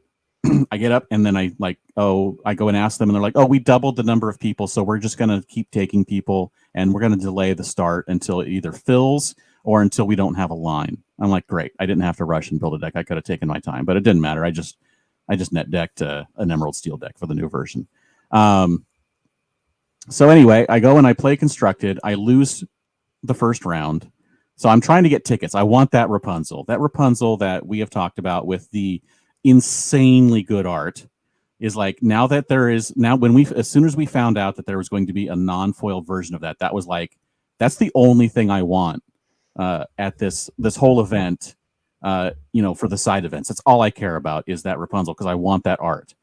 I get up, and then I go and ask them, and they're like, oh, we doubled the number of people, so we're just going to keep taking people, and we're going to delay the start until it either fills or until we don't have a line. I'm like, great. I didn't have to rush and build a deck. I could have taken my time, but it didn't matter. I just net decked an Emerald Steel deck for the new version. So anyway, I go and I play constructed. I lose the first round. So I'm trying to get tickets. I want that Rapunzel that we have talked about with the insanely good art. Is like, now as soon as we found out that there was going to be a non-foil version of that was like, that's the only thing I want at this whole event. For the side events, that's all I care about is that Rapunzel, because I want that art.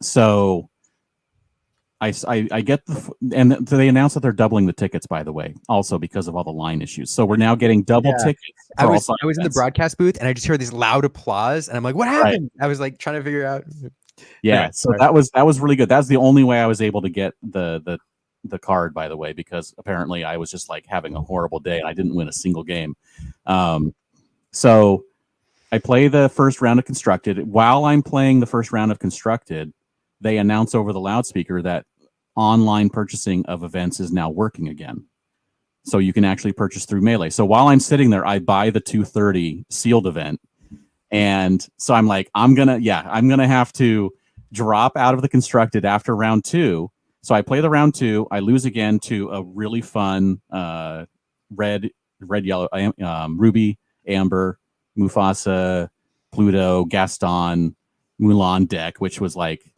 So I get and they announced that they're doubling the tickets, by the way, also because of all the line issues. So we're now getting double tickets. I was in the broadcast booth, and I just heard this loud applause, and I'm like, what happened? Right. I was like trying to figure out. Yeah, Anyway, so that was really good. That's the only way I was able to get the card, by the way, because apparently I was just like having a horrible day and I didn't win a single game. So I play the first round of constructed. While I'm playing the first round of constructed, they announce over the loudspeaker that online purchasing of events is now working again. So you can actually purchase through Melee. So while I'm sitting there, I buy the 230 sealed event. And so I'm like, I'm going to have to drop out of the constructed after round 2. So I play the round 2. I lose again to a really fun red, yellow, Ruby, Amber, Mufasa, Pluto, Gaston, Mulan deck, which was like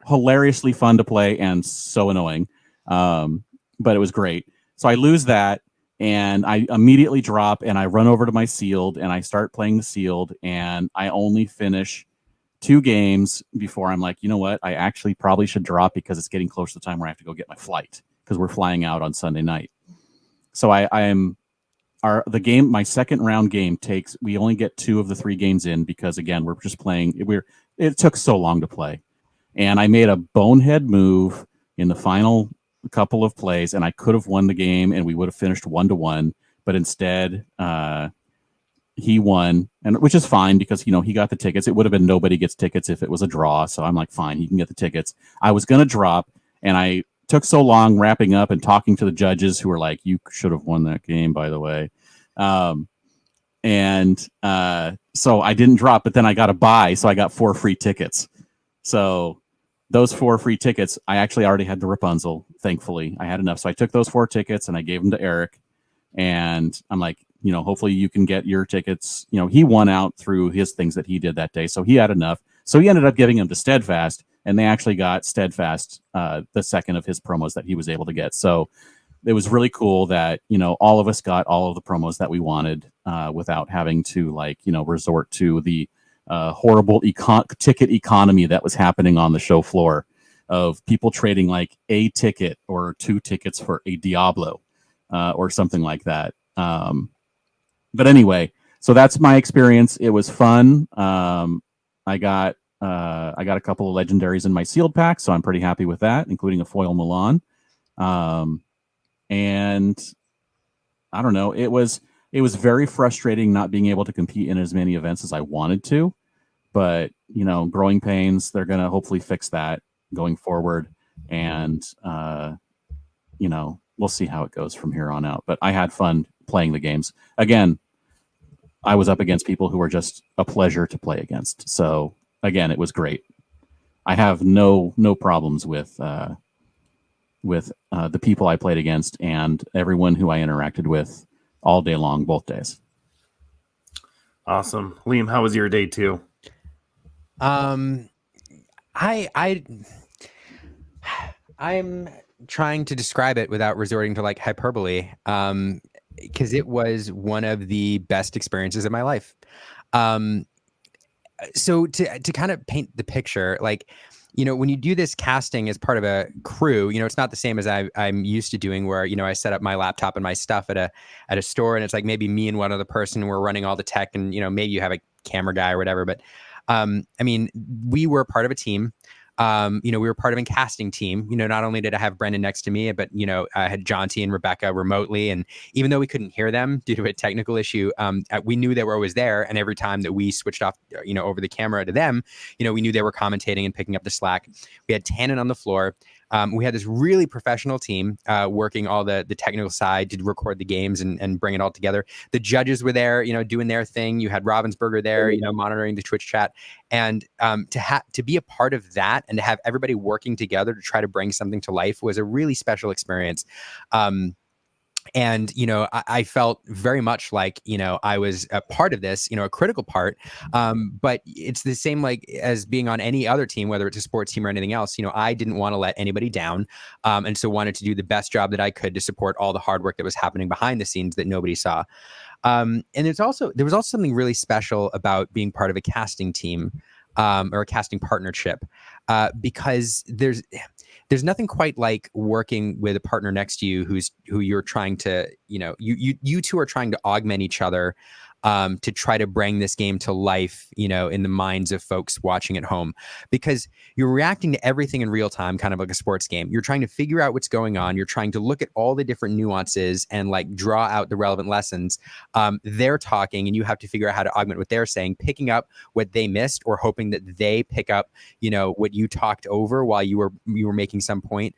hilariously fun to play and so annoying. But it was great. So I lose that, and I immediately drop, and I run over to my sealed, and I start playing the sealed, and I only finish 2 games before I'm like, you know what? I actually probably should drop because it's getting close to the time where I have to go get my flight because we're flying out on Sunday night. So my second round game we only get 2 of the 3 games in because, again, we're just playing. It took so long to play. And I made a bonehead move in the final couple of plays, and I could have won the game, and we would have finished 1-1. But instead, he won, which is fine because he got the tickets. It would have been nobody gets tickets if it was a draw. So I'm like, fine, he can get the tickets. I was gonna drop, and I took so long wrapping up and talking to the judges who were like, "You should have won that game, by the way." So I didn't drop, but then I got a buy, so I got 4 free tickets. So those 4 free tickets, I actually already had the Rapunzel. Thankfully, I had enough. So I took those 4 tickets and I gave them to Eric. And I'm like, hopefully you can get your tickets. He won out through his things that he did that day. So he had enough. So he ended up giving them to Steadfast. And they actually got Steadfast the second of his promos that he was able to get. So it was really cool that, all of us got all of the promos that we wanted without having to resort to the horrible ticket economy that was happening on the show floor, of people trading like a ticket or 2 tickets for a Diablo or something like that. But anyway, so that's my experience. It was fun. I got a couple of legendaries in my sealed pack, so I'm pretty happy with that, including a foil Milan. And I don't know, it was very frustrating not being able to compete in as many events as I wanted to. But, you know, growing pains, they're going to hopefully fix that going forward. And, you know, we'll see how it goes from here on out. But I had fun playing the games. Again, I was up against people who were just a pleasure to play against. So, again, it was great. I have no problems with the people I played against and everyone who I interacted with all day long, both days. Awesome. Liam, how was your day too? I'm trying to describe it without resorting to like hyperbole, because it was one of the best experiences of my life. So to kind of paint the picture, like, you know, when you do this casting as part of a crew, you know, it's not the same as I'm used to doing, where, you know, I set up my laptop and my stuff at a store, and it's like maybe me and one other person, and we're running all the tech, and, you know, maybe you have a camera guy or whatever. But I mean, we were part of a team. You know, we were part of a casting team. You know, not only did I have Brendan next to me, but, you know, I had Jonty and Rebecca remotely. And even though we couldn't hear them due to a technical issue, we knew they were always there. And every time that we switched off, you know, over the camera to them, you know, we knew they were commentating and picking up the slack. We had Tannen on the floor. We had this really professional team working all the technical side to record the games and bring it all together. The judges were there, you know, doing their thing. You had Ravensburger there, you know, monitoring the Twitch chat. And to be a part of that and to have everybody working together to try to bring something to life was a really special experience. And, you know, I felt very much like, you know, I was a part of this, you know, a critical part. But it's the same like as being on any other team, whether it's a sports team or anything else. You know, I didn't want to let anybody down. And so wanted to do the best job that I could to support all the hard work that was happening behind the scenes that nobody saw. And there was also something really special about being part of a casting team or a casting partnership, because there's nothing quite like working with a partner next to you who you're trying to, you know, you two are trying to augment each other to try to bring this game to life, you know, in the minds of folks watching at home, because you're reacting to everything in real time, kind of like a sports game. You're trying to figure out what's going on. You're trying to look at all the different nuances and like draw out the relevant lessons. They're talking and you have to figure out how to augment what they're saying, picking up what they missed or hoping that they pick up, you know, what you talked over while you were making some point.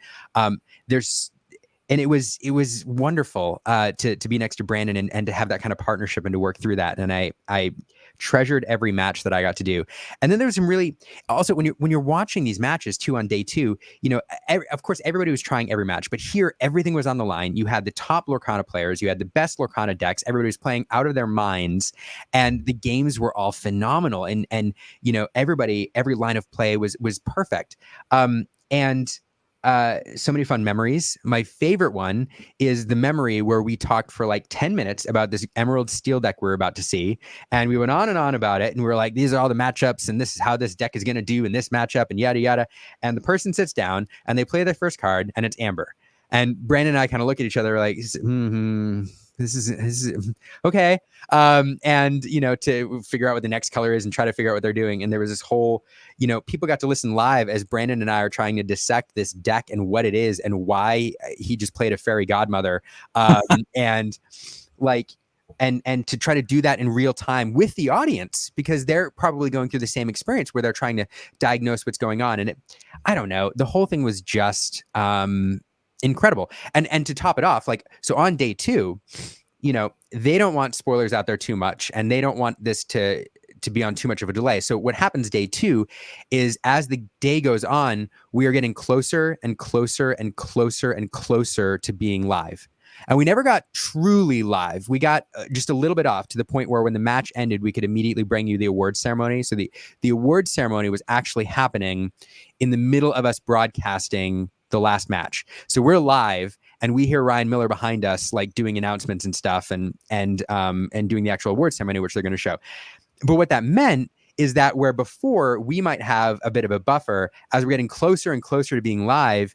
And it was wonderful to be next to Brandon and to have that kind of partnership and to work through that. And I treasured every match that I got to do. And then there was some really, also when you're watching these matches too on day 2, you know, of course everybody was trying every match, but here everything was on the line. You had the top Lorcana players, you had the best Lorcana decks, everybody was playing out of their minds, and the games were all phenomenal. And you know, every line of play was perfect. So many fun memories. My favorite one is the memory where we talked for like 10 minutes about this Emerald Steel deck we're about to see. And we went on and on about it. And we were like, these are all the matchups. And this is how this deck is going to do in this matchup and yada, yada. And the person sits down and they play their first card and it's Amber. And Brandon and I kind of look at each other like, this is okay. And, you know, to figure out what the next color is and try to figure out what they're doing. And there was this whole, you know, people got to listen live as Brandon and I are trying to dissect this deck and what it is and why he just played a fairy godmother. And like, and to try to do that in real time with the audience, because they're probably going through the same experience where they're trying to diagnose what's going on. And I don't know, the whole thing was just, incredible. And to top it off, like, so on day 2, you know, they don't want spoilers out there too much, and they don't want this to be on too much of a delay. So what happens day 2 is as the day goes on, we are getting closer and closer and closer and closer to being live. And we never got truly live. We got just a little bit off to the point where when the match ended, we could immediately bring you the awards ceremony. So the awards ceremony was actually happening in the middle of us broadcasting the last match. So we're live and we hear Ryan Miller behind us, like doing announcements and stuff and doing the actual awards ceremony, which they're going to show. But what that meant is that where before we might have a bit of a buffer, as we're getting closer and closer to being live,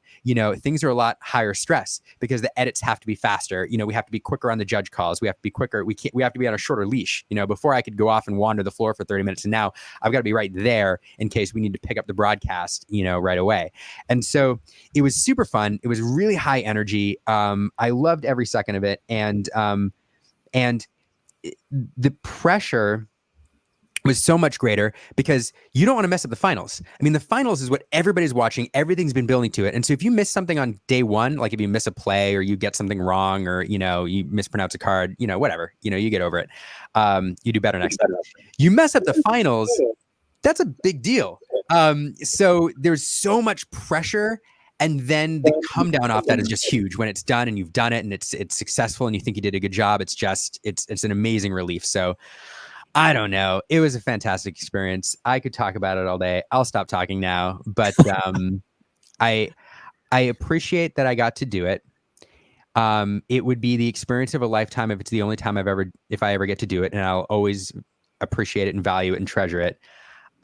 things are a lot higher stress because the edits have to be faster. We have to be quicker on the judge calls. We have to be quicker. We have to be on a shorter leash. Before I could go off and wander the floor for 30 minutes, and now I've got to be right there in case we need to pick up the broadcast, right away. And so it was super fun. It was really high energy. I loved every second of it. And the pressure was so much greater because you don't want to mess up the finals. I mean, the finals is what everybody's watching. Everything's been building to it. And so if you miss something on day one, like if you miss a play or you get something wrong or, you mispronounce a card, whatever, you get over it. You do better next time. You mess up the finals, that's a big deal. So there's so much pressure. And then the come down off that is just huge when it's done and you've done it and it's successful and you think you did a good job. It's just, it's an amazing relief. So I don't know. It was a fantastic experience. I could talk about it all day. I'll stop talking now, but I appreciate that I got to do it. It would be the experience of a lifetime if it's the only time if I ever get to do it, and I'll always appreciate it and value it and treasure it.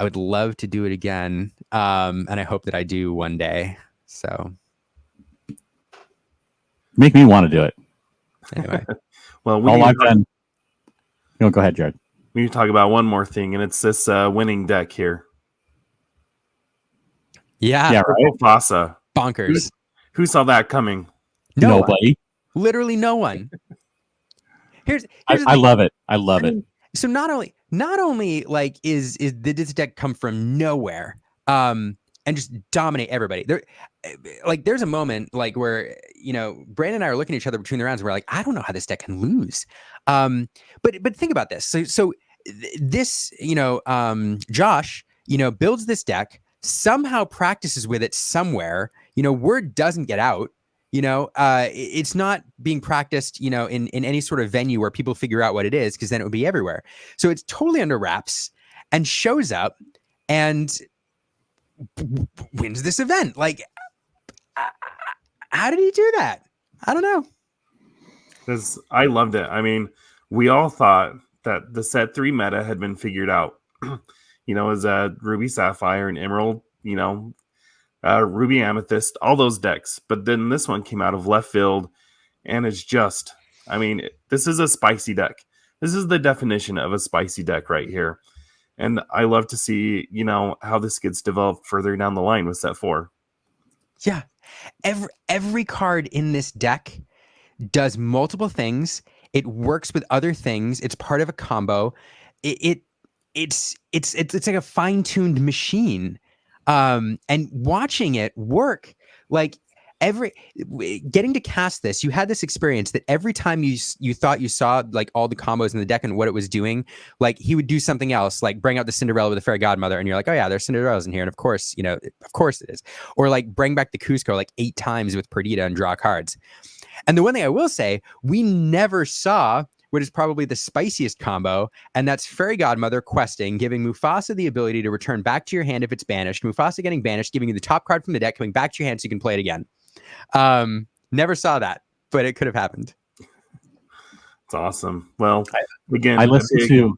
I would love to do it again, and I hope that I do one day. So, make me want to do it. Anyway, well, all I've done. Go ahead, Jared. We need to talk about one more thing, and it's this winning deck here. Yeah, right. Mufasa. Bonkers. Who saw that coming? Nobody. Literally no one. Here's I love it. I love it. So not only like did this deck come from nowhere, and just dominate everybody. There's a moment like where Brandon and I are looking at each other between the rounds and we're like, I don't know how this deck can lose. But think about this. So this Josh builds this deck, somehow practices with it somewhere. Word doesn't get out. It's not being practiced in any sort of venue where people figure out what it is, because then it would be everywhere. So it's totally under wraps and shows up and wins this event. Like, how did he do that? I don't know. Because I loved it. I mean, we all thought that the set 3 meta had been figured out. As Ruby Sapphire and Emerald, Ruby Amethyst, all those decks. But then this one came out of left field, and it's just, this is a spicy deck. This is the definition of a spicy deck right here. And I love to see, how this gets developed further down the line with set 4. Yeah. Every card in this deck does multiple things. It works with other things. It's part of a combo. It's like a fine-tuned machine. And watching it work, like getting to cast this, you had this experience that every time you thought you saw like all the combos in the deck and what it was doing, like he would do something else, like bring out the Cinderella with the Fairy Godmother, and you're like, oh yeah, there's Cinderellas in here, and of course it is. Or like bring back the Cusco like 8 times with Perdita and draw cards. And the one thing I will say, we never saw what is probably the spiciest combo, and that's Fairy Godmother questing, giving Mufasa the ability to return back to your hand if it's banished. Mufasa getting banished, giving you the top card from the deck, coming back to your hand so you can play it again. Never saw that, but it could have happened. It's awesome. Well, again, I listened to.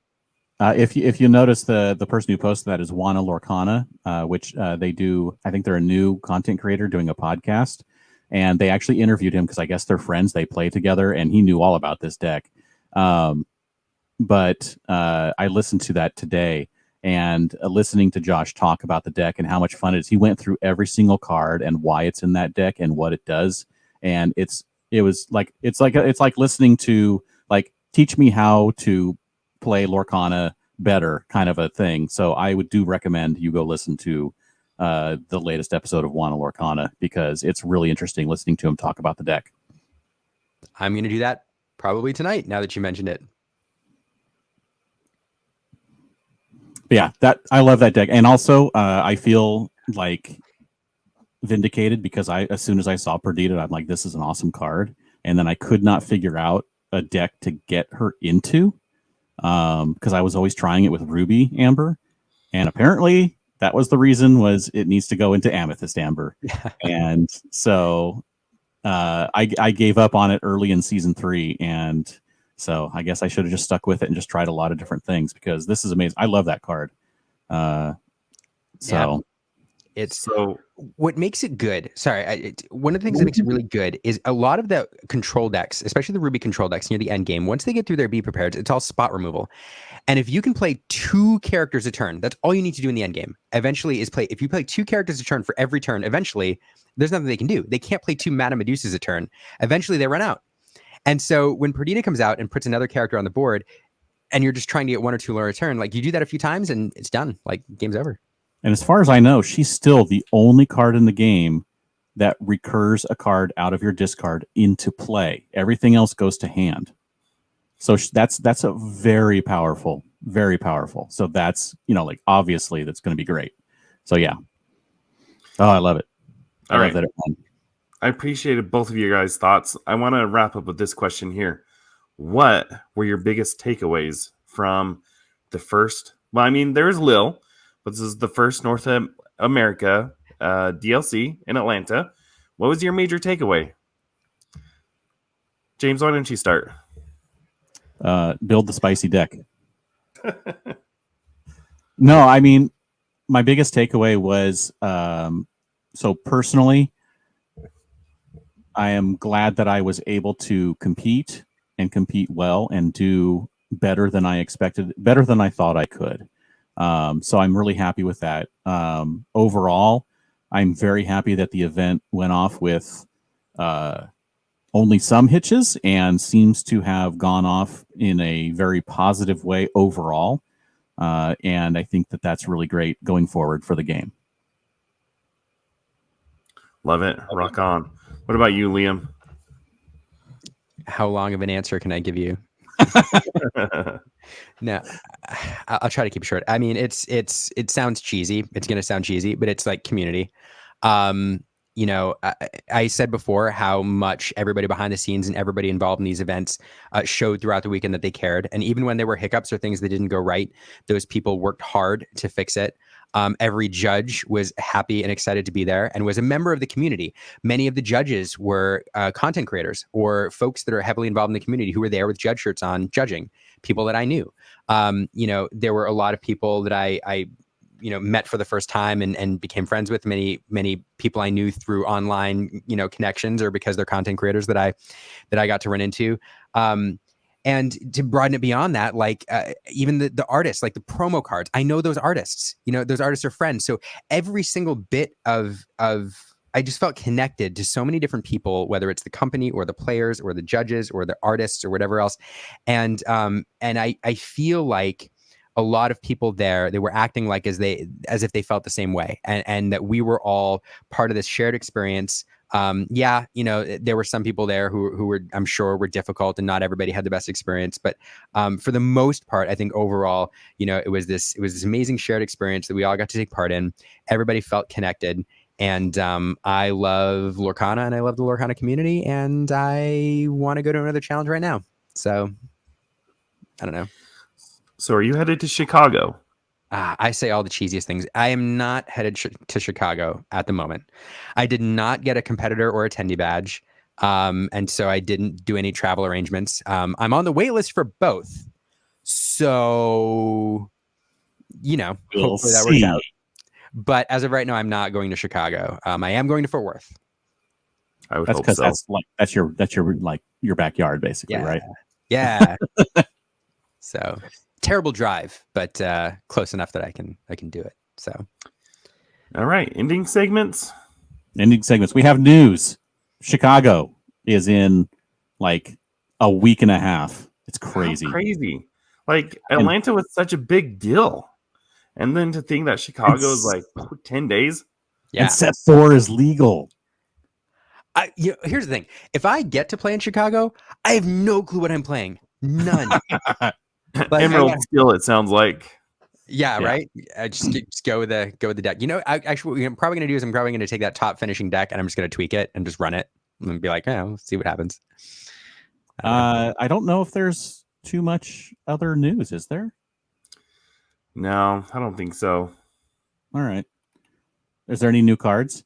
If you notice, the person who posted that is Juana Lorcana, which they do. I think they're a new content creator doing a podcast, and they actually interviewed him because I guess they're friends. They play together, and he knew all about this deck. But I listened to that today, and listening to Josh talk about the deck and how much fun it is. He went through every single card and why it's in that deck and what it does, and it's like listening to like teach me how to play Lorcana better kind of a thing. So I would recommend you go listen to the latest episode of Juana Lorcana, because it's really interesting listening to him talk about the deck. I'm going to do that probably tonight, now that you mentioned it. Yeah, I love that deck. And also I feel like vindicated because as soon as I saw Perdita, I'm like, this is an awesome card. And then I could not figure out a deck to get her into, because I was always trying it with Ruby Amber. And apparently that was the reason, was it needs to go into Amethyst Amber. And so I gave up on it early in season 3. And so I guess I should have just stuck with it and just tried a lot of different things, because this is amazing. I love that card. So it's So what makes it good. Sorry, one of the things that makes it really good is a lot of the control decks, especially the Ruby control decks near the end game. Once they get through their Be Prepared, it's all spot removal. And if you can play 2 characters a turn, that's all you need to do in the end game. Eventually, if you play 2 characters a turn for every turn, eventually there's nothing they can do. They can't play 2 Mana Medusas a turn. Eventually, they run out. And so when Perdita comes out and puts another character on the board, and you're just trying to get 1 or 2 lure a turn, like you do that a few times and it's done. Like game's over. And as far as I know, she's still the only card in the game that recurs a card out of your discard into play. Everything else goes to hand. So that's a very powerful. So that's, like, obviously that's going to be great. So yeah. Oh, I love it. I love that it won. I appreciated both of your guys' thoughts. I want to wrap up with this question here. What were your biggest takeaways from the first? Well, I mean, there's Lil, but this is the first North America DLC in Atlanta. What was your major takeaway? James, why don't you start? Build the spicy deck. No, I mean, my biggest takeaway was, so personally, I am glad that I was able to compete well and do better than I expected, better than I thought I could. So I'm really happy with that. Overall, I'm very happy that the event went off with only some hitches and seems to have gone off in a very positive way overall. And I think that that's really great going forward for the game. Love it. Rock on. What about you, Liam? How long of an answer can I give you? No, I'll try to keep it short. I mean, it sounds cheesy. It's going to sound cheesy, but it's like community. I said before how much everybody behind the scenes and everybody involved in these events showed throughout the weekend that they cared. And even when there were hiccups or things that didn't go right, those people worked hard to fix it. Every judge was happy and excited to be there and was a member of the community. Many of the judges were content creators or folks that are heavily involved in the community who were there with judge shirts on judging, people that I knew. There were a lot of people that I met for the first time and became friends with. Many people I knew through online, connections or because they're content creators that I got to run into. And to broaden it beyond that, like even the artists, like the promo cards, I know those artists, those artists are friends. So every single bit of I just felt connected to so many different people, whether it's the company or the players or the judges or the artists or whatever else. And I feel like a lot of people there, they were acting like as if they felt the same way, and that we were all part of this shared experience. There were some people there who were, I'm sure, were difficult, and not everybody had the best experience. But for the most part, I think overall, it was this amazing shared experience that we all got to take part in. Everybody felt connected, and I love Lorcana, and I love the Lorcana community, and I want to go to another challenge right now. So I don't know. So are you headed to Chicago? I say all the cheesiest things. I am not headed to Chicago at the moment. I did not get a competitor or attendee badge. And so I didn't do any travel arrangements. I'm on the wait list for both. So, hopefully that works out. But as of right now, I'm not going to Chicago. I am going to Fort Worth. I would That's hope because so. that's your like your backyard, basically, right? Yeah. So terrible drive, but close enough that I can do it. So, all right, ending segments. We have news. Chicago is in like a week and a half. It's crazy. How crazy. Like Atlanta was such a big deal, and then to think that Chicago is like 10 days. Yeah. And set 4 is legal. Here's the thing: if I get to play in Chicago, I have no clue what I'm playing. None. But Emerald Steel, it sounds like. Yeah, right. Just go with the deck. Actually, what I'm probably going to do is I'm probably going to take that top finishing deck and I'm just going to tweak it and just run it and be like, let's see what happens. I don't know if there's too much other news. Is there? No, I don't think so. All right. Is there any new cards?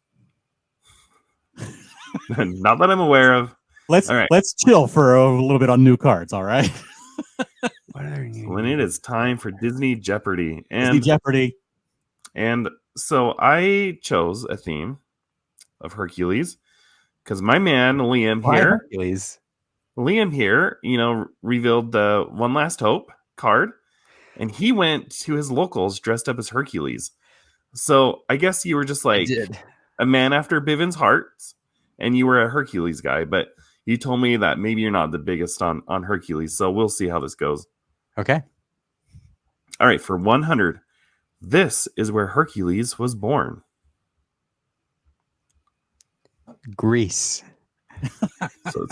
Not that I'm aware of. Let's chill for a little bit on new cards. All right. What are new? When it is time for Disney Jeopardy, and Disney Jeopardy. And so I chose a theme of Hercules because my man Why Hercules? Liam here, revealed the One Last Hope card, and he went to his locals dressed up as Hercules. So I guess you were just I like did. a man after Bivens' heart, and you were a Hercules guy, but you told me that maybe you're not the biggest on Hercules, so we'll see how this goes. Okay. All right, for 100, this is where Hercules was born. Greece.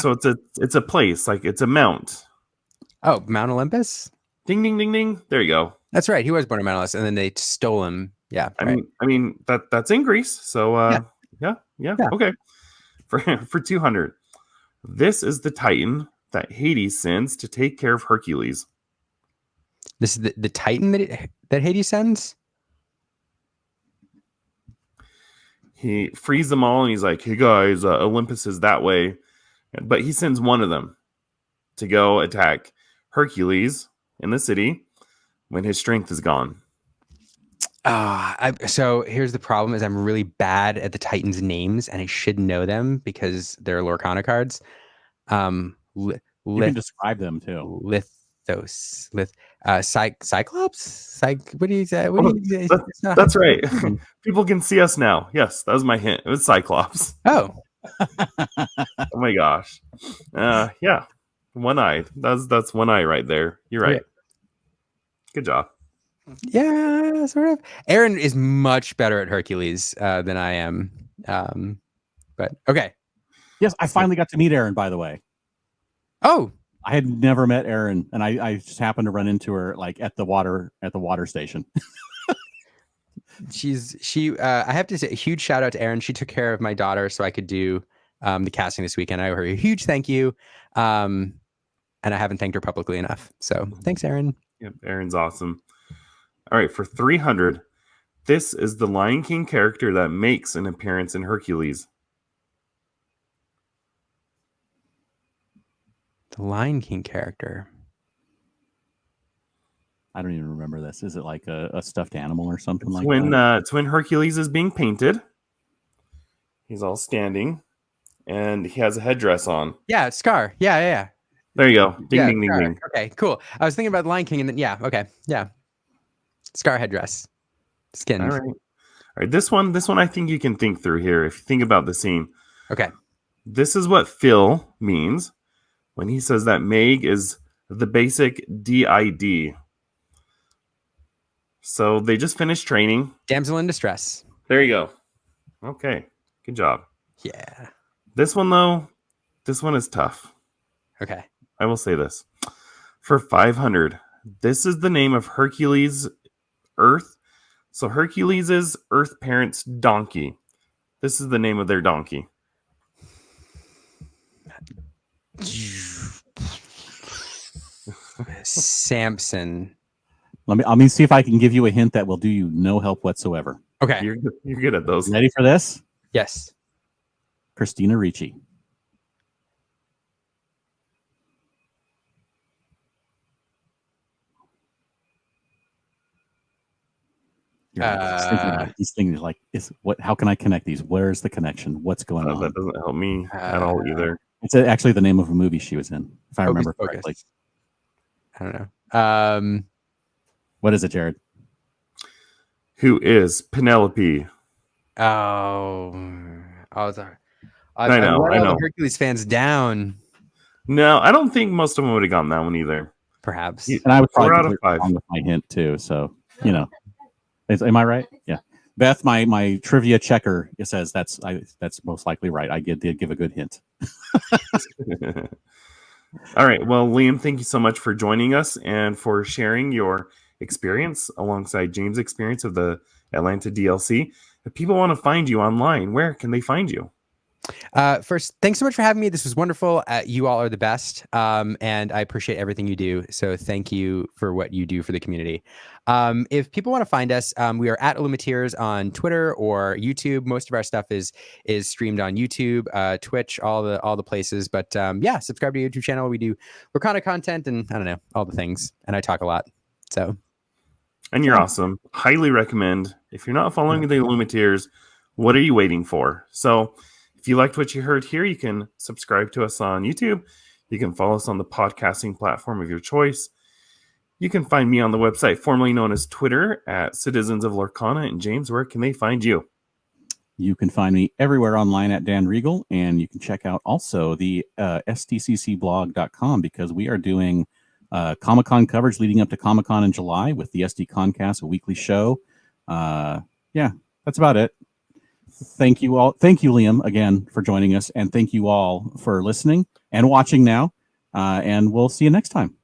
So it's a place, like it's a mount. Oh, Mount Olympus? Ding ding ding ding. There you go. That's right. He was born in Mount Olympus, and then they stole him. Yeah. I mean that's in Greece. So yeah. Yeah. Okay. For 200. This is the Titan that Hades sends to take care of Hercules. This is the Titan that Hades sends? He frees them all and he's like, hey guys, Olympus is that way. But he sends one of them to go attack Hercules in the city when his strength is gone. So here's the problem: is I'm really bad at the Titans' names, and I should know them because they're Lorcana cards. You can describe them too. Cyclops. What do you say? That's right. People can see us now. Yes, that was my hint. It was Cyclops. Oh. Oh my gosh. Yeah. One-eyed. That's one eye right there. You're right. Yeah. Good job. Yeah, sort of. Aaron is much better at Hercules than I am. But okay. Yes, I finally got to meet Aaron, by the way. Oh. I had never met Aaron, and I just happened to run into her like at the water station. I have to say a huge shout out to Erin. She took care of my daughter so I could do the casting this weekend. I owe her a huge thank you. And I haven't thanked her publicly enough. So thanks, Erin. Yep, Aaron's awesome. All right, for 300, this is the Lion King character that makes an appearance in Hercules. The Lion King character. I don't even remember this. Is it like a stuffed animal or something it's like when, that? It's when Hercules is being painted. He's all standing, and he has a headdress on. Yeah, Scar. Yeah. There you go. Ding, ding, ding, ding. Okay, cool. I was thinking about the Lion King, and then okay, yeah. Scar headdress, skin. All right. This one I think you can think through here. If you think about the scene. Okay. This is what Phil means when he says that Meg is the basic DID. So they just finished training. Damsel in distress. There you go. Okay. Good job. Yeah. This one, though, is tough. Okay. I will say this. For 500, this is the name of Hercules' Earth. So Hercules' Earth parent's donkey. This is the name of their donkey. Samson. Let me see if I can give you a hint that will do you no help whatsoever. Okay. You're good at those. Ready for this? Yes. Christina Ricci. He's thinking like, how can I connect these? Where's the connection? What's going on? That doesn't help me at all either. It's actually the name of a movie she was in, if I remember correctly. I don't know. What is it, Jared? Who is Penelope? I know. The Hercules fans down. No, I don't think most of them would have gotten that one either. Perhaps. And I was probably 4 out of 5 with my hint too. So am I right? Yeah. Beth, my trivia checker, it says that's most likely right. I did give a good hint. All right. Well, Liam, thank you so much for joining us and for sharing your experience alongside James' experience of the Atlanta DLC. If people want to find you online, where can they find you? First, thanks so much for having me. This was wonderful. You all are the best. And I appreciate everything you do. So thank you for what you do for the community. If people want to find us, we are at Illumiteers on Twitter or YouTube. Most of our stuff is streamed on YouTube, Twitch, all the places. But subscribe to the YouTube channel. We do Lorcana content and I don't know, all the things. And I talk a lot. So And you're awesome. Highly recommend. If you're not following the Illumiteers, what are you waiting for? So if you liked what you heard here, you can subscribe to us on YouTube. You can follow us on the podcasting platform of your choice. You can find me on the website formerly known as Twitter at Citizens of Lorcana. And James, where can they find you? You can find me everywhere online at Dan Regal, and you can check out also the stccblog.com, because we are doing Comic-Con coverage leading up to Comic-Con in July with the SD Concast, a weekly show. Yeah, that's about it. Thank you all. Thank you, Liam, again for joining us, and thank you all for listening and watching now. And we'll see you next time.